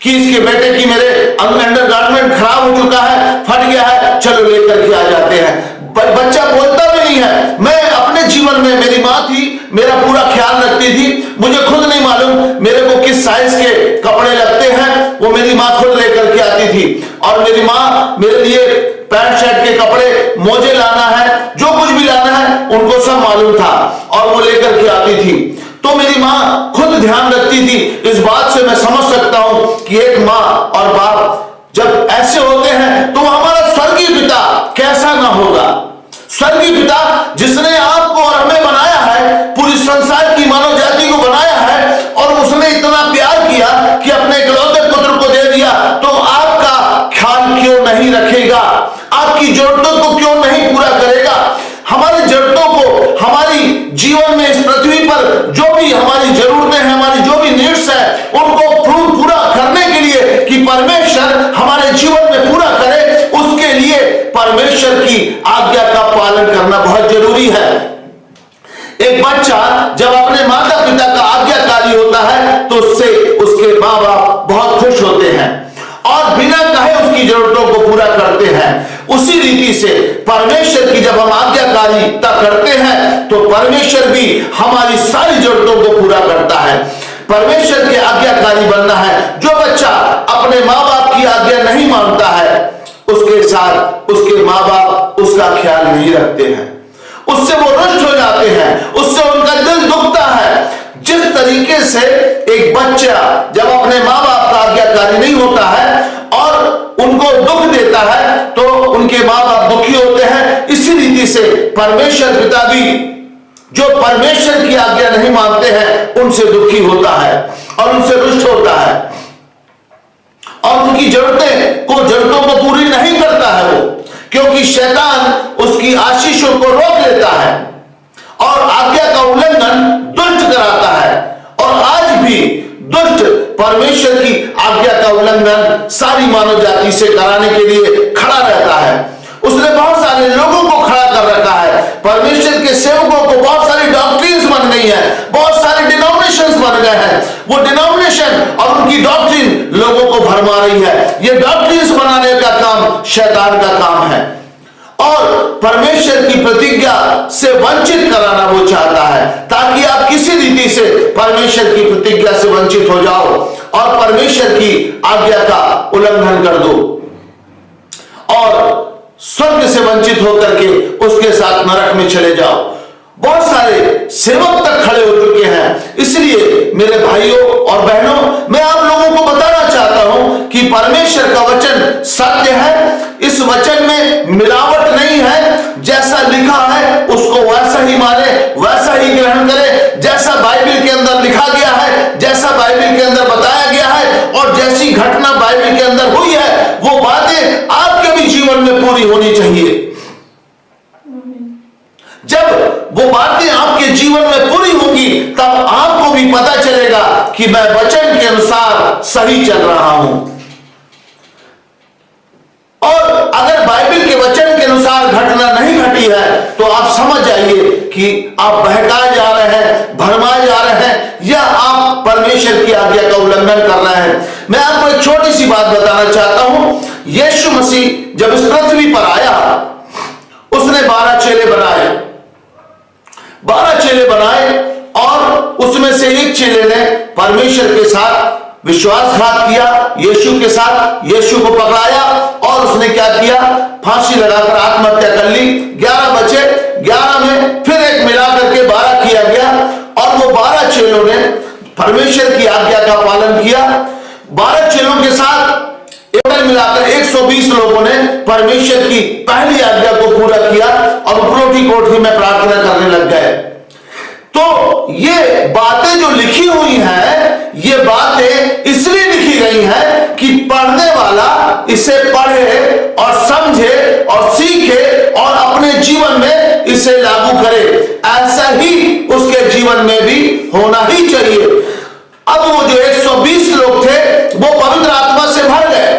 कि इसके बेटे की मेरे अंडर गारमेंट खराब हो चुका है, फट गया है, चलो लेकर के आ जाते हैं। बच्चा बोलता भी नहीं है। मैं अपने जीवन में, मेरी माँ थी, मेरा पूरा ख्याल रखती थी, मुझे खुद नहीं मालूम मेरे को किस साइज के कपड़े लगते हैं, वो मेरी माँ खुद लेकर के आती थी। और मेरी माँ मेरे लिए पैंट शर्ट के कपड़े, मोजे लाना है, जो कुछ भी लाना है, उनको सब मालूम था और वो लेकर के आती थी। तो मेरी माँ खुद ध्यान रखती थी। इस बात से मैं समझ सकता हूं कि एक माँ और बाप जब ऐसे होते हैं तो हमारा स्वर्गीय पिता कैसा ना होगा। स्वर्गीय पिता जिसने आपको और हमें बनाया है, पूरी संसार की मानव जाति को बनाया है, और उसने इतना प्यार किया कि अपने इकलौते पुत्र को दे दिया, तो आपका ख्याल क्यों नहीं रखेगा? आपकी जरूरतों को क्यों नहीं पूरा करेगा? हमारी जरूरतों को, हमारी जीवन में इस पृथ्वी पर जो भी हमारी जरूरतें हैं, हमारी जो भी नीड्स है, उनको पूरा करने के लिए कि परमेश्वर हमारे जीवन में पूरा करे, उसके लिए परमेश्वर की आज्ञा का पालन करना बहुत जरूरी है। एक बच्चा जब अपने माता पिता का आज्ञाकारी होता है तो उससे उसके माँ बाप बहुत खुश होते हैं और बिना कहे उसकी जरूरतों को पूरा करते हैं। उसी रीति से परमेश्वर की जब हम आज्ञाकारिता करते हैं तो परमेश्वर भी हमारी सारी जरूरतों को पूरा करता है। परमेश्वर के आज्ञाकारी बनना है। जो बच्चा अपने माँ बाप की आज्ञा नहीं मानता है, उसके साथ उसके माँ बाप उसका ख्याल नहीं रखते हैं, उससे वो रुष्ट हो जाते हैं, उससे उनका दिल दुखता है। जिस तरीके से एक बच्चा जब अपने माँ बाप का आज्ञाकारी नहीं होता है और उनको दुख देता है तो उनके माँ बाप दुखी होते हैं, इसी रीति से परमेश्वर पिता भी जो परमेश्वर की आज्ञा नहीं मानते हैं उनसे दुखी होता है और उनसे रुष्ट होता है और उनकी जरूरतों को पूरी नहीं करता है वो, क्योंकि शैतान उसकी आशीषों को रोक लेता है और आज्ञा का उल्लंघन दुष्ट कराता है। और आज भी दुष्ट परमेश्वर की आज्ञा का उल्लंघन सारी मानव जाति से कराने के लिए खड़ा रहता है। उसने बहुत सारे लोगों को खड़ा कर रखा है। परमेश्वर के सेवकों को बहुत सारी डॉक्ट्रिन्स बन गई है, बहुत सारे डिनोमिनेशंस बन गए हैं। वो डिनोमिनेशन और उनकी डॉक्ट्रिन लोगों को भरमा रही है। ये डॉक्ट्रिन्स बनाने का काम शैतान का काम है और परमेश्वर की प्रतिज्ञा से वंचित कराना वो चाहता है, ताकि आप किसी रीति से परमेश्वर की प्रतिज्ञा से वंचित हो जाओ और परमेश्वर की आज्ञा का उल्लंघन कर दो और स्वर्ग से वंचित होकर के उसके साथ नरक में चले जाओ। बहुत सारे सेवक तक खड़े हो चुके हैं। इसलिए मेरे भाइयों और बहनों, इस वचन में मिलावट नहीं है, जैसा लिखा है उसको वैसा ही माने, वैसा ही ग्रहण करे, जैसा बाइबल के अंदर लिखा गया है, जैसा बाइबल के अंदर बताया गया है और जैसी घटना बाइबल के अंदर हुई है वो बातें आपके भी जीवन में पूरी होनी चाहिए। जब वो बातें आपके जीवन में पूरी होंगी तब आपको भी पता चलेगा कि मैं वचन के अनुसार सही चल रहा हूं। और अगर बाइबल के वचन के अनुसार घटना नहीं घटी है तो आप समझ जाइए कि आप बहकाए जा रहे हैं, भरमाए जा रहे हैं, या आप परमेश्वर की आज्ञा का उल्लंघन कर रहे हैं। मैं आपको एक छोटी सी बात बताना चाहता हूं। यीशु मसीह जब इस पृथ्वी पर आया उसने 12 चेले बनाए, 12 चेले बनाए और उसमें से एक चेले ने परमेश्वर के साथ विश्वासघात किया, यीशु के साथ यीशु को पकड़ाया और उसने क्या किया, फांसी लगाकर आत्महत्या कर ली। 11 बचे, 11 में फिर एक मिलाकर के 12 किया गया और वो 12 चेलों ने परमेश्वर की आज्ञा का पालन किया। 12 चेलों के साथ मिलाकर 120 लोगों ने परमेश्वर की पहली आज्ञा को पूरा किया और उपरोटी कोठरी में प्रार्थना करने लग गए। तो ये बातें जो लिखी हुई हैं, ये बातें इसलिए लिखी गई हैं कि पढ़ने वाला इसे पढ़े और समझे और सीखे और अपने जीवन में इसे लागू करे। ऐसा ही उसके जीवन में भी होना ही चाहिए। अब वो जो 120 लोग थे वो पवित्र आत्मा से भर गए।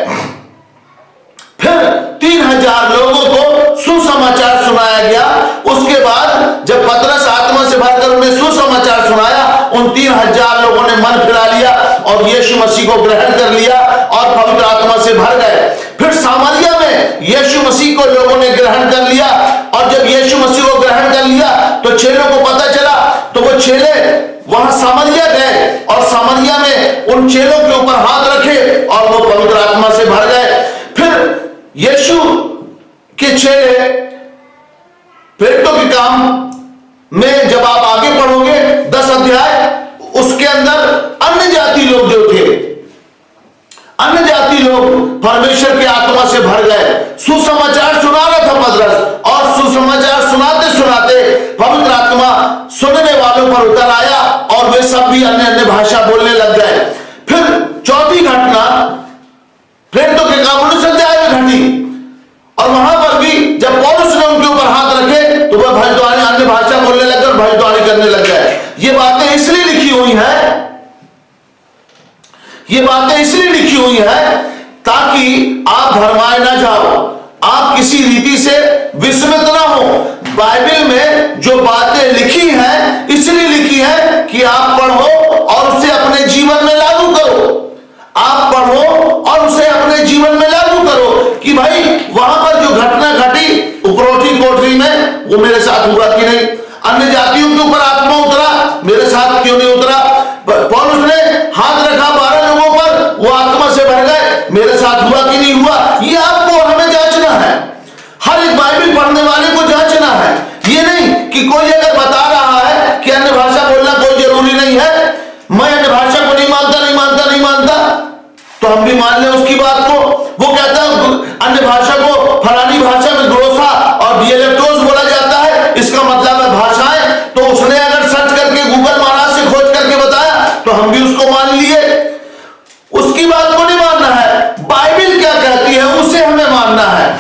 फिर 3000 लोगों को सुसमाचार सुनाया गया। उसके बाद जब पतरस आत्मा से भरकर उन्हें सुसमाचार सुनाया, उन 3000 लोगों ने मन फिरा लिया और यीशु मसीह को ग्रहण कर लिया और पवित्र आत्मा से भर गए। फिर सामरिया में यीशु मसीह को लोगों ने ग्रहण कर लिया और जब यीशु मसीह को ग्रहण कर लिया तो चेलों को पता चला, तो वो चेले वहां सामरिया गए और सामरिया में उन चेलों के ऊपर हाथ रखे और वो पवित्र आत्मा से भर गए। फिर यीशु के चेले प्रेरितों के काम में जब आप आगे पढ़ोगे 10 अध्याय, उसके अंदर अन्य जाति लोग जो थे, अन्य जाति लोग परमेश्वर के आत्मा से भर गए। सुसमाचार सुना रहा था पतरस और सुसमाचार सुनाते सुनाते पवित्र आत्मा सुनने वालों पर उतर आया और वे सब भी अन्य अन्य भाषा बोलने लग गए। फिर चौथी घटना प्रेरितों के काम 19 अध्याय में घटी और वहां पर भी जब पौलुस ने उनके ऊपर हाथ रखे तो वह भविष्यवाणी अन्य भाषा बोलने लगे और भविष्यवाणी करने लग गए। ये बातें इसलिए लिखी हुई हैं, ये बातें इसलिए लिखी हुई है ताकि आप भरमाए ना जाओ, आप किसी रीति से विस्मित ना हो। बाइबल में जो बातें लिखी हैं इसलिए लिखी है कि आप पढ़ो और उसे अपने जीवन में लागू करो। आप पढ़ो और उसे अपने जीवन में लागू करो कि भाई वहां पर जो घटना घटी उपरोटी कोठरी में वो मेरे साथ हुआ कि नहीं, अन्य जातियों के ऊपर आत्मा उतरा, मेरे साथ क्यों नहीं उतरा। पौलुस ने हाथ रखा 12 लोगों पर, वो आत्मा से भर गए, मेरे साथ हुआ कि नहीं हुआ। ये आपको हमें जांचना है, हर एक बाइबल पढ़ने वाले को जांचना है। ये नहीं कि कोई अगर बता रहा है कि अन्य भाषा बोलना कोई जरूरी नहीं है, मैं अन्य भाषा को नहीं मानता नहीं मानता नहीं मानता, तो हम भी मान लें उसकी बात को। वो कहता है अन्य भाषा को फलानी भाषा में ग्लोसा और डियलेक्टोस बोला जाता है, इसका मतलब है भाषाएं। तो उसने अगर सर्च करके गूगल महाराज से खोज करके बताया तो हम भी उसको मान लिए। उसकी बात को नहीं मानना है, बाइबल क्या कहती है उसे हमें मानना है।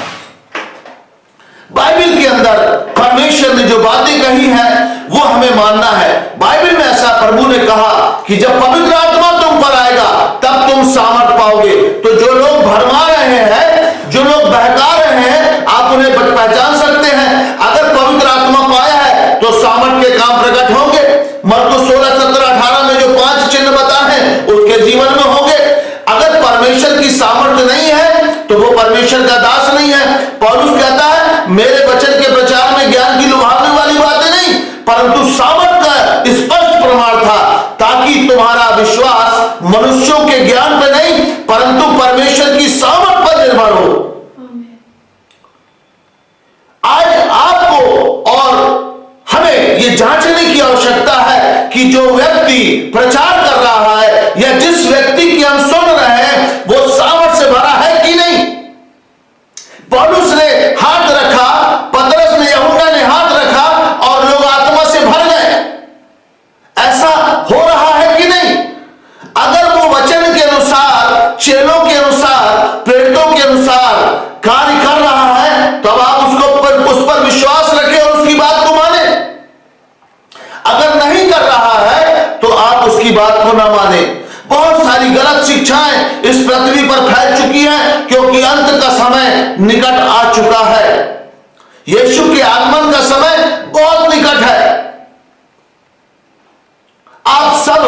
बाइबल के अंदर परमेश्वर ने जो बातें कही हैं वो हमें मानना है। बाइबल में ऐसा प्रभु ने कहा कि जब पवित्र आत्मा तुम पर आएगा तब तुम सामर्थ पाओगे। तो जो लोग भरमा रहे हैं, जो लोग बहका रहे हैं, आप उन्हें पहचान सकते हैं। अगर पवित्र आत्मा पाया है तो सामर्थ के काम प्रकट होंगे। मरकुस 16, 17, 18 में जो 5 चिन्ह बताए हैं उसके जीवन में होंगे। अगर परमेश्वर की सामर्थ्य नहीं है तो वो परमेश्वर का दास नहीं है। पौलुस कहता है मेरे वचन के प्रचार में ज्ञान की लुभावने वाली बातें नहीं परंतु सामर्थ का स्पष्ट प्रमाण था, ताकि तुम्हारा विश्वास मनुष्यों के ज्ञान पर नहीं परंतु परमेश्वर की सामर्थ पर निर्भर हो। आज आपको और हमें यह जांचने की आवश्यकता है कि जो व्यक्ति प्रचार कर रहा है या जिस व्यक्ति की हम सुन रहे हैं वो सामर्थ से भरा है कि नहीं। बात को ना माने। बहुत सारी गलत शिक्षाएं इस पृथ्वी पर फैल चुकी हैं, क्योंकि अंत का समय निकट आ चुका है। यीशु के आगमन का समय बहुत निकट है। आप सब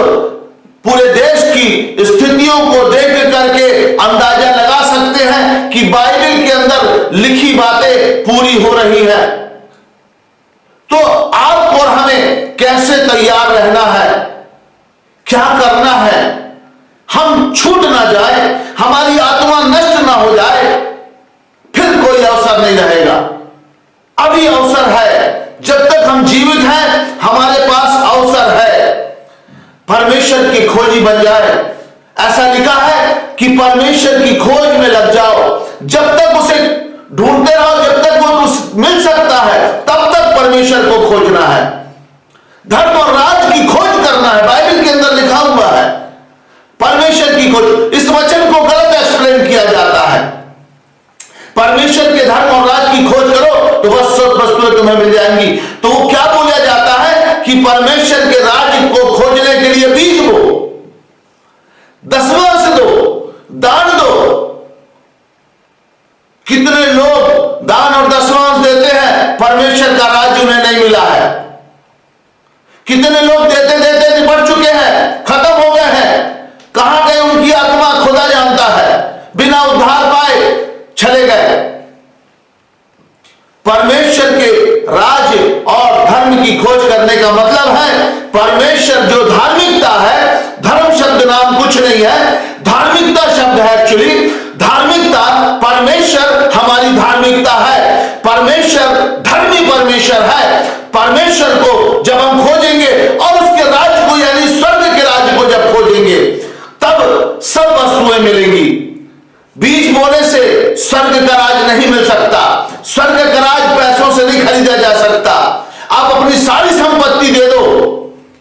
पूरे देश की स्थितियों को देख करके अंदाजा लगा सकते हैं कि बाइबल के अंदर लिखी बातें पूरी हो रही है। तो आप और हमें कैसे तैयार रहना है, क्या करना है, हम छूट ना जाए, हमारी आत्मा नष्ट ना हो जाए, फिर कोई अवसर नहीं रहेगा। अभी अवसर है, जब तक हम जीवित हैं हमारे पास अवसर है। परमेश्वर की खोजी बन जाए। ऐसा लिखा है कि परमेश्वर की खोज में लग जाओ। जब तक उसे ढूंढते रहो, जब तक वो मिल सकता है, तब तक परमेश्वर को खोजना है। धर्म और राज की खोज करना है, बाइबल के अंदर लिखा हुआ है। परमेश्वर की खोज, इस वचन को गलत एक्सप्लेन किया जाता है। परमेश्वर के धर्म और राज की खोज करो तो वह सब वस्तुएं तुम्हें मिल जाएंगी। तो वो क्या बोला जाता है कि परमेश्वर के राज को खोजने के लिए बीज बो, दसवां दो, दान दो। कितने लोग दान और दसवां देते हैं, परमेश्वर का राज उन्हें नहीं मिला है। कितने लोग देते देते निपट चुके हैं, खत्म हो गए हैं। कहां गए उनकी आत्मा खुदा जानता है, बिना उद्धार पाए चले गए। परमेश्वर के राज और धर्म की खोज करने का मतलब है परमेश्वर जो धार्मिकता है, धर्म शब्द नाम कुछ नहीं है, धार्मिकता शब्द है। एक्चुअली धार्मिकता, परमेश्वर हमारी धार्मिकता है। परमेश्वर धर्मी परमेश्वर है। परमेश्वर को जब हम खोजेंगे और उसके राज को यानी स्वर्ग के राज को जब खोजेंगे, तब सब वस्तुएं मिलेंगी। बीज बोने से स्वर्ग का राज नहीं मिल सकता। स्वर्ग का राज पैसों से नहीं खरीदा जा सकता। आप अपनी सारी संपत्ति दे दो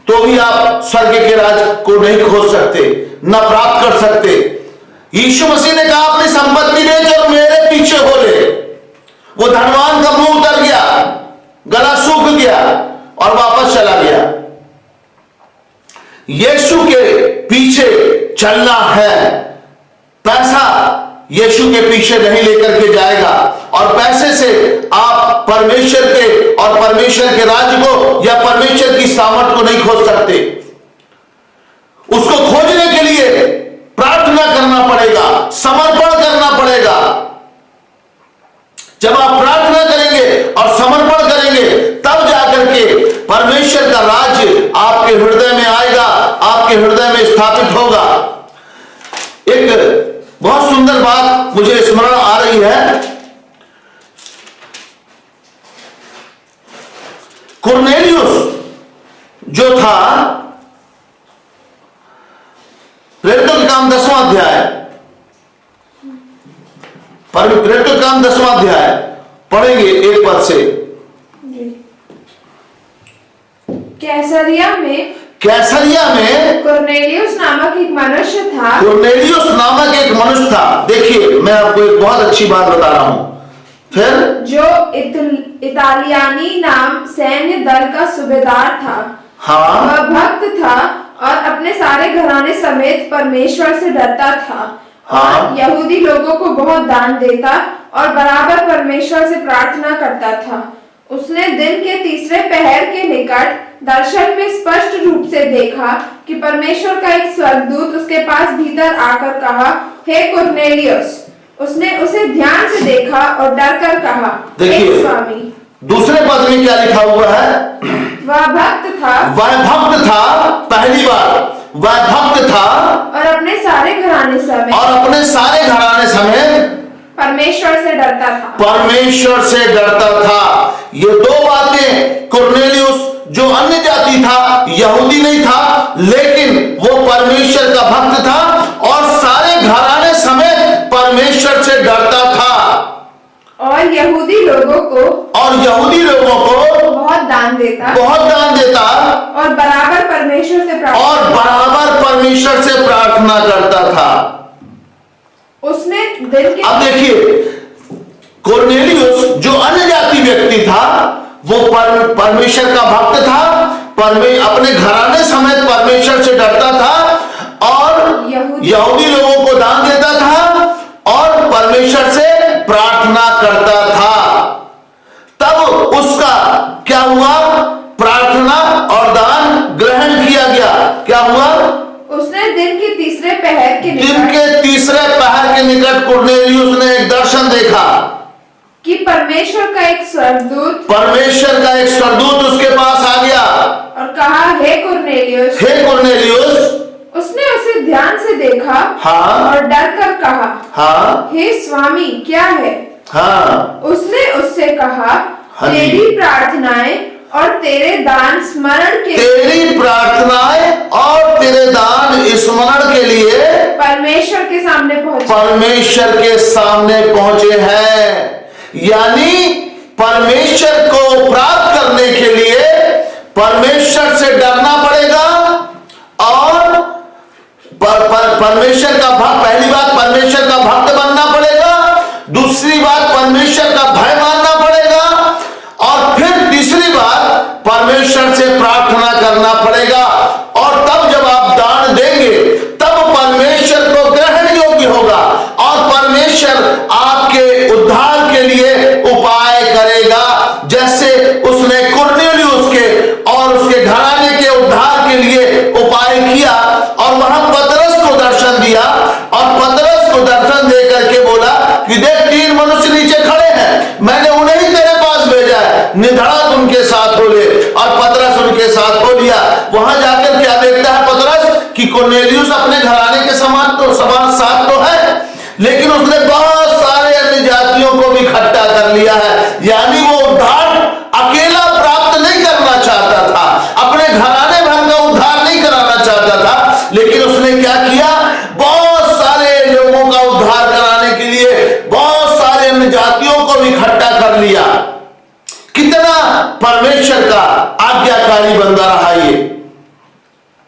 तो भी आप स्वर्ग के राज को नहीं खोज सकते, न प्राप्त कर सकते। यीशु मसीह ने कहा अपनी संपत्ति बेच और मेरे पीछे हो ले। वो धनवान का मुंह उतर गया, गला सूख गया और वापस चला गया। यीशु के पीछे चलना है। पैसा यीशु के पीछे नहीं लेकर के जाएगा, और पैसे से आप परमेश्वर के और परमेश्वर के राज्य को या परमेश्वर की सामर्थ को नहीं खोज सकते। उसको खोजने के लिए प्रार्थना करना पड़ेगा, समर्पण करना पड़ेगा। जब आप प्रार्थना करेंगे और समर्पण करेंगे, तब जाकर के परमेश्वर का राज्य आपके हृदय में आएगा, आपके हृदय में स्थापित होगा। एक बहुत सुंदर बात मुझे स्मरण आ रही है। कुरनेलियुस जो था, प्रेरितों के काम 10वां अध्याय, प्रेरितों के काम 10वां अध्याय पढ़ेंगे 1 पद से। कैसरिया में कुरनेलियुस नामक एक मनुष्य था। कुरनेलियुस नामक एक मनुष्य था। देखिए, मैं आपको एक बहुत अच्छी बात बता रहा हूं। फिर जो इतालियानी नाम सैन्य दल का सूबेदार था। हाँ, वह भक्त था और अपने सारे घराने समेत परमेश्वर से डरता था। हाँ, और यहूदी लोगों को बहुत दान देता और बराबर परमेश्वर से प्रार्थना करता था। उसने दिन के तीसरे पहर के निकट दर्शन में स्पष्ट रूप से देखा कि परमेश्वर का एक स्वर्गदूत उसके पास भीतर आकर कहा, हे कुरनेलियुस। उसने उसे ध्यान से देखा और डर कर कहा, हे स्वामी। दूसरे पद में क्या लिखा हुआ है? वह भक्त था। वह भक्त था। पहली बार वह भक्त था और अपने सारे घराने समेत परमेश्वर से डरता था। परमेश्वर से डरता था। ये दो बातें, कुरनेलियुस जो अन्य जाति था, यहूदी नहीं था, लेकिन वो परमेश्वर का भक्त था और सारे घराने समेत परमेश्वर से डरता था। और यहूदी लोगों को बहुत दान देता और बराबर परमेश्वर से प्रार्थना करता था। उसने दिन के, अब देखिए, कुरनेलियुस जो अन्य जाति व्यक्ति था, वो परमेश्वर का भक्त था, अपने घराने समेत परमेश्वर से डरता था और यहूदी लोगों को दान देता था और परमेश्वर से प्रार्थना करता था। तब उसका क्या हुआ? प्रार्थना और दान ग्रहण किया गया। क्या हुआ? उसने दिन के तीसरे पहर के निकट कुरनेलियुस ने एक दर्शन देखा कि परमेश्वर का एक स्वर्गदूत उसके पास आ गया और कहा, हे कुरनेलियुस। उसने उसे ध्यान से देखा और डर कर कहा, हे स्वामी, क्या है? उसने उससे कहा, तेरी प्रार्थनाएं और तेरे दान स्मरण के लिए परमेश्वर के सामने पहुंचे हैं। यानी परमेश्वर को प्राप्त करने के लिए परमेश्वर से डरना पड़ेगा और परमेश्वर का भक्त, पहली बात परमेश्वर का भक्त बनना पड़ेगा, दूसरी बात परमेश्वर का भय मानना पड़ेगा और फिर तीसरी बात परमेश्वर से प्रार्थना करना पड़ेगा। और तब जब आप दान देंगे तब परमेश्वर को ग्रहण योग्य होगा और परमेश्वर आपके उद्धार के लिए उपाय करेगा। जैसे उसने कुरनेलियुस के और उसके घराने के उद्धार के लिए उपाय किया और वहां पतरस को दर्शन दिया और पतरस को दर्शन दे करके बोला कि देख, 3 मनुष्य नीचे खड़े हैं, मैंने उन्हें ही तेरे पास भेजा है, निधड़क उनके साथ हो ले। और पतरस उनके साथ हो लिया। वहां जाकर क्या देखता है पतरस कि कुरनेलियुस अपने घराने के समान साथ तो है, लेकिन उसने बहुत सारे अन्य जातियों को भी इकट्ठा कर लिया है। यानी वो उद्धार अकेला प्राप्त नहीं करना चाहता था, अपने घराने भर का उद्धार नहीं कराना चाहता था, लेकिन उसने क्या किया? बहुत सारे लोगों का उद्धार कराने के लिए बहुत सारे अन्य जातियों को भी इकट्ठा कर लिया। कितना परमेश्वर का आज्ञाकारी बंदा रहा ये,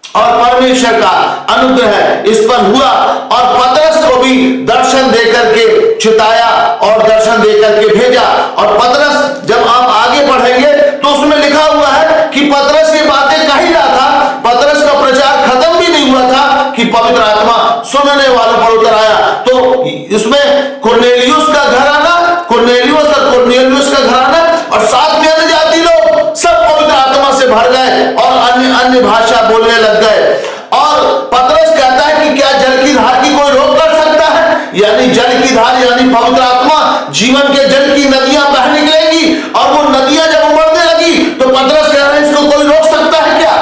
और परमेश्वर का अनुग्रह इस पर हुआ और पतरस को भी दर्शन देकर के चिताया और दर्शन देकर के भेजा। और पतरस, जब आप आगे पढ़ेंगे तो उसमें लिखा हुआ है कि पतरस ये बातें कह ही रहा था, पतरस का प्रचार खत्म भी नहीं हुआ था कि पवित्र आत्मा सुनने वालों पर उतर आया। तो इसमें कुरनेलियुस का घराना, कुरनेलियुस का घराना और साथ में अन्य जाति लोग सब पवित्र आत्मा से भर गए और अन्य भाषा बोलने लग गए। और पतरस कहता है कि क्या जल की धार की कोई रोक कर सकता है? यानी जल की धार यानी पवित्र आत्मा, जीवन के जल की नदियां बह निकलेंगी और वो नदियां जब उमड़ने लगी तो पतरस कह रहे हैं, इसको कोई रोक सकता है क्या?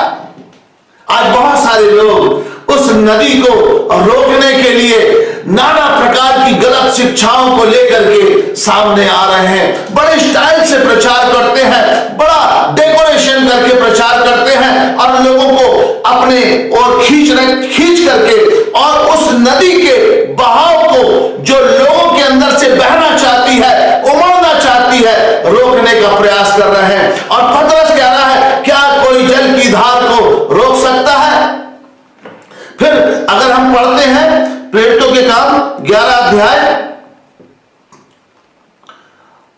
आज बहुत सारे लोग उस नदी को रोकने के लिए नाना प्रकार की गलत शिक्षाओं को लेकर के सामने आ रहे हैं। बड़े स्टाइल से प्रचार करते हैं, बड़ा डेकोरेशन करके प्रचार करते हैं और लोगों को अपने ओर खींच करके और उस नदी के बहाव को जो लोगों के अंदर से बहना चाहती है, उमड़ना चाहती है, रोकने का प्रयास कर रहे हैं। और पतरस कह रहा है, क्या कोई जल की धार को रोक सकता है? फिर अगर हम पढ़ते हैं प्रेरितों के काम 11 अध्याय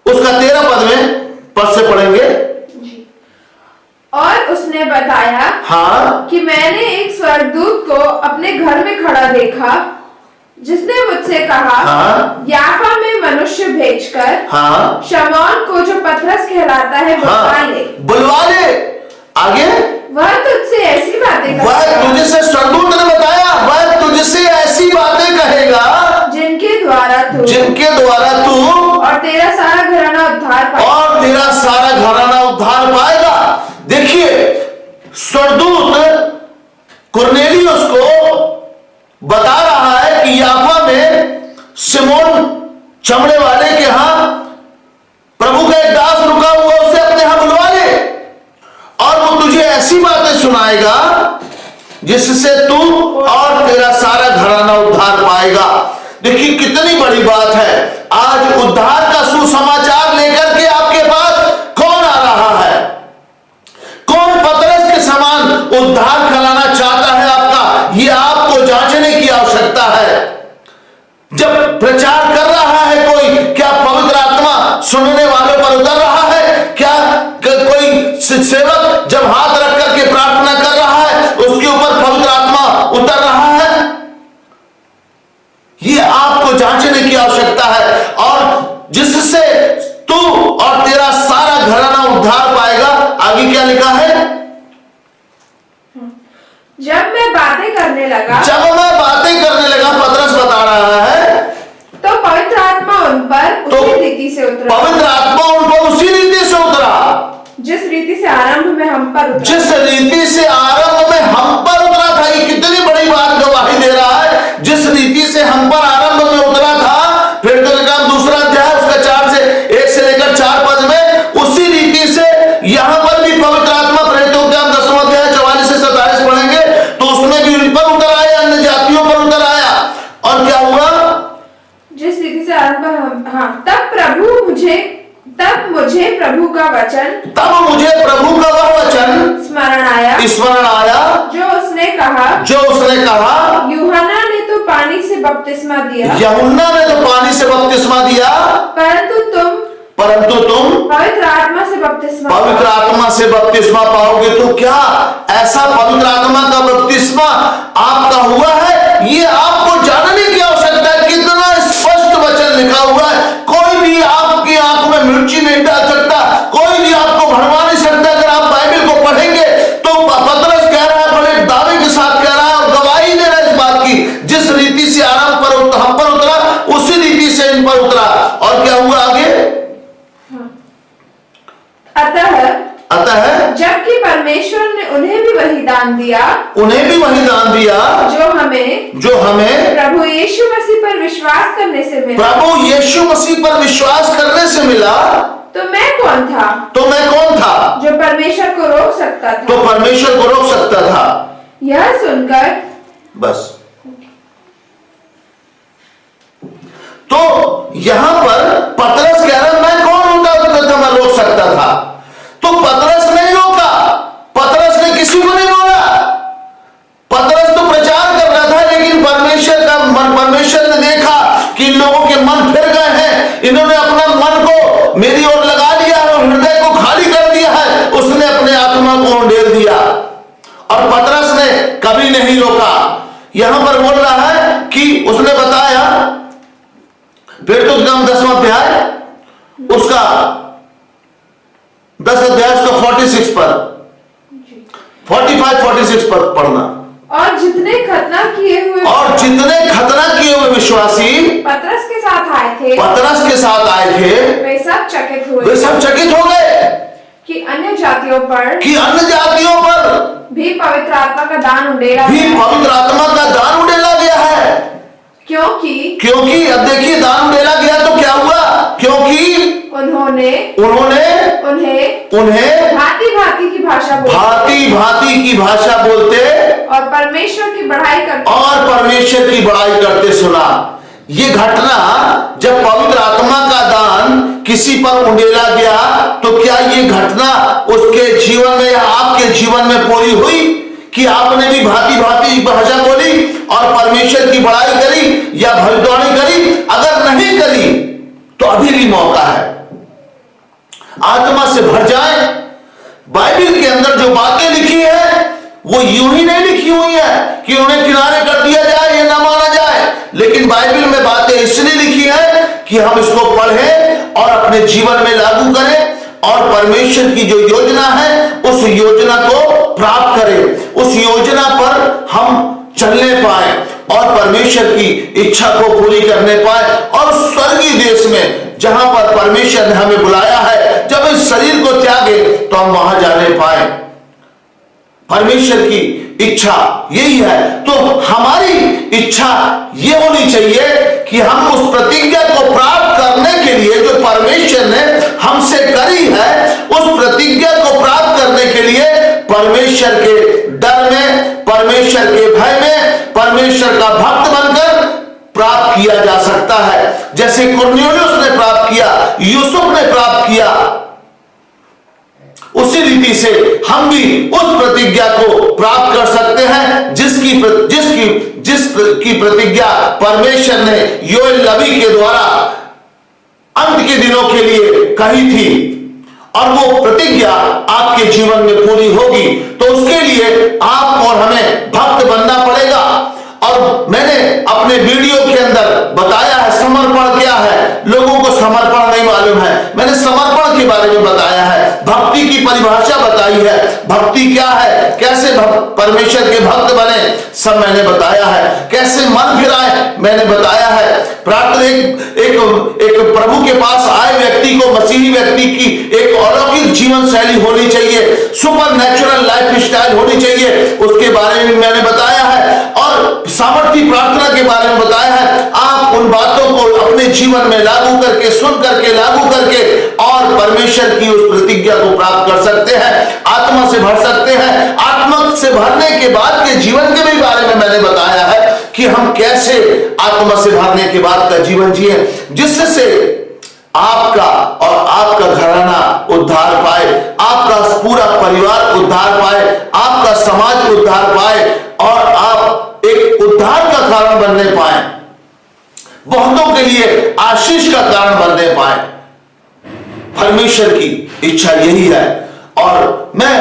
उसका 13 पद से पढ़ेंगे। और उसने बताया कि मैंने एक स्वर्गदूत को अपने घर में खड़ा देखा, जिसने मुझसे कहा, याफा में मनुष्य भेजकर शमौन को, जो पतरस कहलाता है, बुलवा ले। आगे वह तुझसे ऐसी बातें वह तुझसे, स्वर्गदूत ने बताया, वह तुझसे ऐसी बातें कहेगा जिनके द्वारा तू और तेरा सारा घराना उद्धार पाएगा। देखिए, स्वर्गदूत कुरनेलियुस को बता रहा है कि याफा में सिमोन चमड़े वाले के यहां प्रभु का एक दास रुका हुआ, उसे अपने यहां बुलवा ले और वो तुझे ऐसी बातें सुनाएगा जिससे तू और तेरा सारा घराना उद्धार पाएगा। देखिए कितनी बड़ी बात है। आज उद्धार का सुसमाचार लेकर के आपके पास कौन आ रहा है? कौन पतरस के समान उद्धार कराना चाहता है आपका? ये आपको जांचने की आवश्यकता है। जब प्रचार कर रहा है कोई, क्या पवित्र आत्मा सुनने वालों पर उतर रहा है? क्या कोई सेवक जब हाथ रख करके जब मैं बातें करने लगा, पतरस बता रहा है, तो पवित्र आत्मा उन पर उसी रीति से उतरा। पवित्र आत्मा उन पर उसी रीति से उतरा जिस रीति से आरंभ में हम पर उतरा। जिस रीति से आरंभ में हम पर उतरा था। ये कितनी बड़ी बात गवाही दे रहा है, जिस रीति से हम पर आरंभ में उतरा था। फिर तो लिखा दूसरा अध्याय उसका 1 से लेकर 4 पद में, उसी रीति से यहां पर भी पवित्र आत्मा प्रेरितों के 10वां अध्याय 44 से 27 पढ़ेंगे तो उसमें भी उन पर उतर आया, अन्य जातियों पर उतर आया। और क्या हुआ? जिस रीति से आरंभ में तब मुझे प्रभु का वचन वह वचन स्मरण आया जो उसने कहा, यूहन्ना ने तो पानी से बपतिस्मा दिया, परंतु तुम पवित्र आत्मा से बपतिस्मा पाओगे। तो क्या ऐसा पवित्र आत्मा का बपतिस्मा आपका हुआ है? ये आपको जानने की आवश्यकता है। कितना स्पष्ट वचन लिखा हुआ है। कोई भी आपकी आंख में मिर्ची नहीं डाल सकता, कोई भी आपको भड़वा नहीं सकता। अगर आप बाइबल को पढ़ेंगे तो पतरस कह रहा है, बड़े दावे के साथ कह रहा है और गवाही दे रहा है इस बात की, जिस रीति से आरंभ पर हम पर उतरा उसी रीति से इन पर उतरा। और क्या हुआ आगे? अतः जबकि परमेश्वर ने उन्हें भी वही दान दिया जो हमें प्रभु यीशु मसीह पर विश्वास करने से मिला। तो मैं कौन था जो परमेश्वर को रोक सकता था? यह सुनकर बस। तो यहां पर पतरस कह रहा मैं कौन होता था, मैं रोक सकता था। तो पतरस नहीं रोका, पतरस ने किसी को नहीं रोका। पतरस तो प्रचार कर रहा था, लेकिन परमेश्वर ने देखा कि इन लोगों के मन फिर गए हैं, इन्होंने अपना मन को मेरी ओर लगा लिया और हृदय को खाली कर दिया है। उसने अपने आत्मा को उंडेल दिया और पतरस ने कभी नहीं रोका। यहां पर बोल रहा है कि उसने बताया, फिर तो 10वां अध्याय उसका 10 अध्याय उसका 46 पर 45-46 पर पढ़ना। और जितने खतना किए हुए विश्वासी पतरस के साथ आए थे वे सब चकित हो गए कि अन्य जातियों पर भी पवित्र आत्मा का दान उंडेला गया है। क्योंकि अब देखिए दान उंडेला गया तो क्या हुआ? क्योंकि उन्हें भांति भांति की भाषा बोलते और परमेश्वर की बड़ाई करते सुना। ये घटना जब पवित्र आत्मा का दान किसी पर उंडेला गया तो क्या ये घटना उसके जीवन में या आपके जीवन में पूरी हुई कि आपने भी भांति की भाषा बोली और परमेश्वर की बड़ाई करी या भविष्यवाणी करी? अगर नहीं करी तो अभी भी मौका है, आत्मा से भर जाए। बाइबल के अंदर जो बातें लिखी है वो यूं ही नहीं लिखी हुई है कि उन्हें किनारे कर दिया जाए या ना माना जाए, लेकिन बाइबल में बातें इसलिए लिखी है कि हम इसको पढ़ें और अपने जीवन में लागू करें और परमेश्वर की जो योजना है उस योजना को प्राप्त करें, उस योजना पर हम चलने पाए और परमेश्वर की इच्छा को पूरी करने पाए और स्वर्गीय देश में जहां पर परमेश्वर ने हमें बुलाया है, जब इस शरीर को त्यागे तो हम वहां जाने पाए। परमेश्वर की इच्छा यही है। तो हमारी इच्छा ये होनी चाहिए कि हम उस प्रतिज्ञा को प्राप्त करने के लिए जो परमेश्वर ने हमसे करी है, उस प्रतिज्ञा को प्राप्त करने के लिए परमेश्वर के डर में, परमेश्वर के भय में, परमेश्वर का भक्त बनकर प्राप्त किया जा सकता है। जैसे कुरनेलियुस ने प्राप्त किया, यूसुफ ने प्राप्त किया, उसी रीति से हम भी उस प्रतिज्ञा को प्राप्त कर सकते हैं जिसकी प्रतिज्ञा परमेश्वर ने योएल नबी के द्वारा अंत के दिनों के लिए कही थी और वो प्रतिज्ञा आपके जीवन में पूरी होगी। तो उसके लिए आप और हमें भक्त बनना पड़ेगा। और मैंने अपने वीडियो के अंदर बताया है समर्पण क्या है। लोगों को समर्पण नहीं मालूम है, मैंने समर्पण के बारे में बताया है, भक्ति की परिभाषा बताई बताई है, भक्ति क्या है, कैसे परमेश्वर के भक्त बने, सब मैंने बताया है, कैसे मन फिराए मैंने बताया है। प्रार्थना एक प्रभु के पास आए व्यक्ति को, मसीही व्यक्ति की एक अलौकिक जीवन शैली होनी चाहिए, सुपर नेचुरल लाइफ स्टाइल होनी चाहिए, उसके बारे में मैंने बताया है। और सामर्थी प्रार्थना के बारे में बताया है। आप उन बातों को अपने जीवन में लागू करके, सुन करके, लागू करके और परमेश्वर की उस प्रतिज्ञा को प्राप्त कर सकते हैं, आत्मा से भर सकते हैं। आत्मा से भरने के बाद के जीवन के भी बारे में मैंने बताया है कि हम कैसे आत्मा से भरने के बाद का जीवन जिए, जिससे आपका और आपका घराना उद्धार पाए, आपका पूरा परिवार उद्धार पाए, आपका समाज उद्धार पाए और आप एक उद्धार का कारण बनने पाए, बहुतों के लिए आशीष का कारण बनने पाए। परमेश्वर की इच्छा यही है और मैं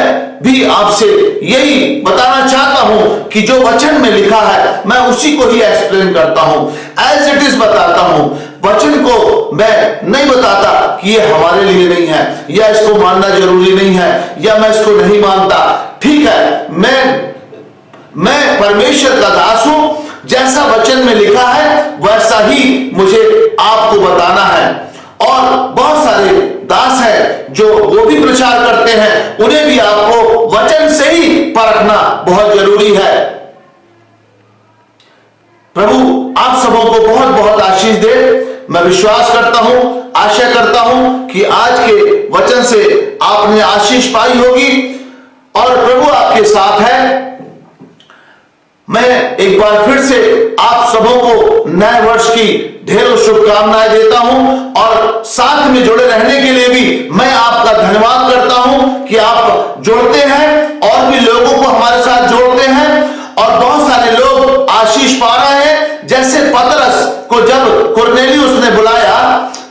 भी आपसे यही बताना चाहता हूं कि जो वचन में लिखा है मैं उसी को ही एक्सप्लेन करता हूं, एज इट इज बताता हूं। वचन को मैं नहीं बताता कि ये हमारे लिए नहीं है या इसको मानना जरूरी नहीं है या मैं इसको नहीं मानता। ठीक है, मैं परमेश्वर का दास हूं, जैसा वचन में लिखा है वैसा ही मुझे आपको बताना है। और बहुत सारे दास हैं जो वो भी प्रचार करते हैं, उन्हें भी आपको वचन से ही परखना बहुत जरूरी है। प्रभु आप सबों को बहुत बहुत आशीष दे। मैं विश्वास करता हूं, आशा करता हूं कि आज के वचन से आपने आशीष पाई होगी और प्रभु आपके साथ है। मैं एक बार फिर से आप सबों को नए वर्ष की ढेरों शुभकामनाएं देता हूं और साथ में जुड़े रहने के लिए भी मैं आपका धन्यवाद करता हूं कि आप जुड़ते हैं और भी लोगों को हमारे साथ जोड़ते हैं और बहुत सारे लोग आशीष पा रहे हैं। जैसे पतरस को जब कुरनेलियुस ने बुलाया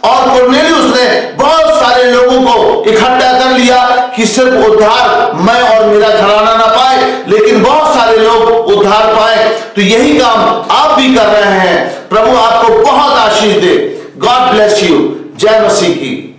और कुरनेलियुस ने बहुत सारे लोगों को इकट्ठा कर लिया कि सिर्फ उद्धार मैं और मेरा घराना ना पाए, लेकिन बहुत सारे लोग उद्धार पाए। तो यही काम आप भी कर रहे हैं। प्रभु आपको बहुत आशीष दे। God bless you. जय मसीह की।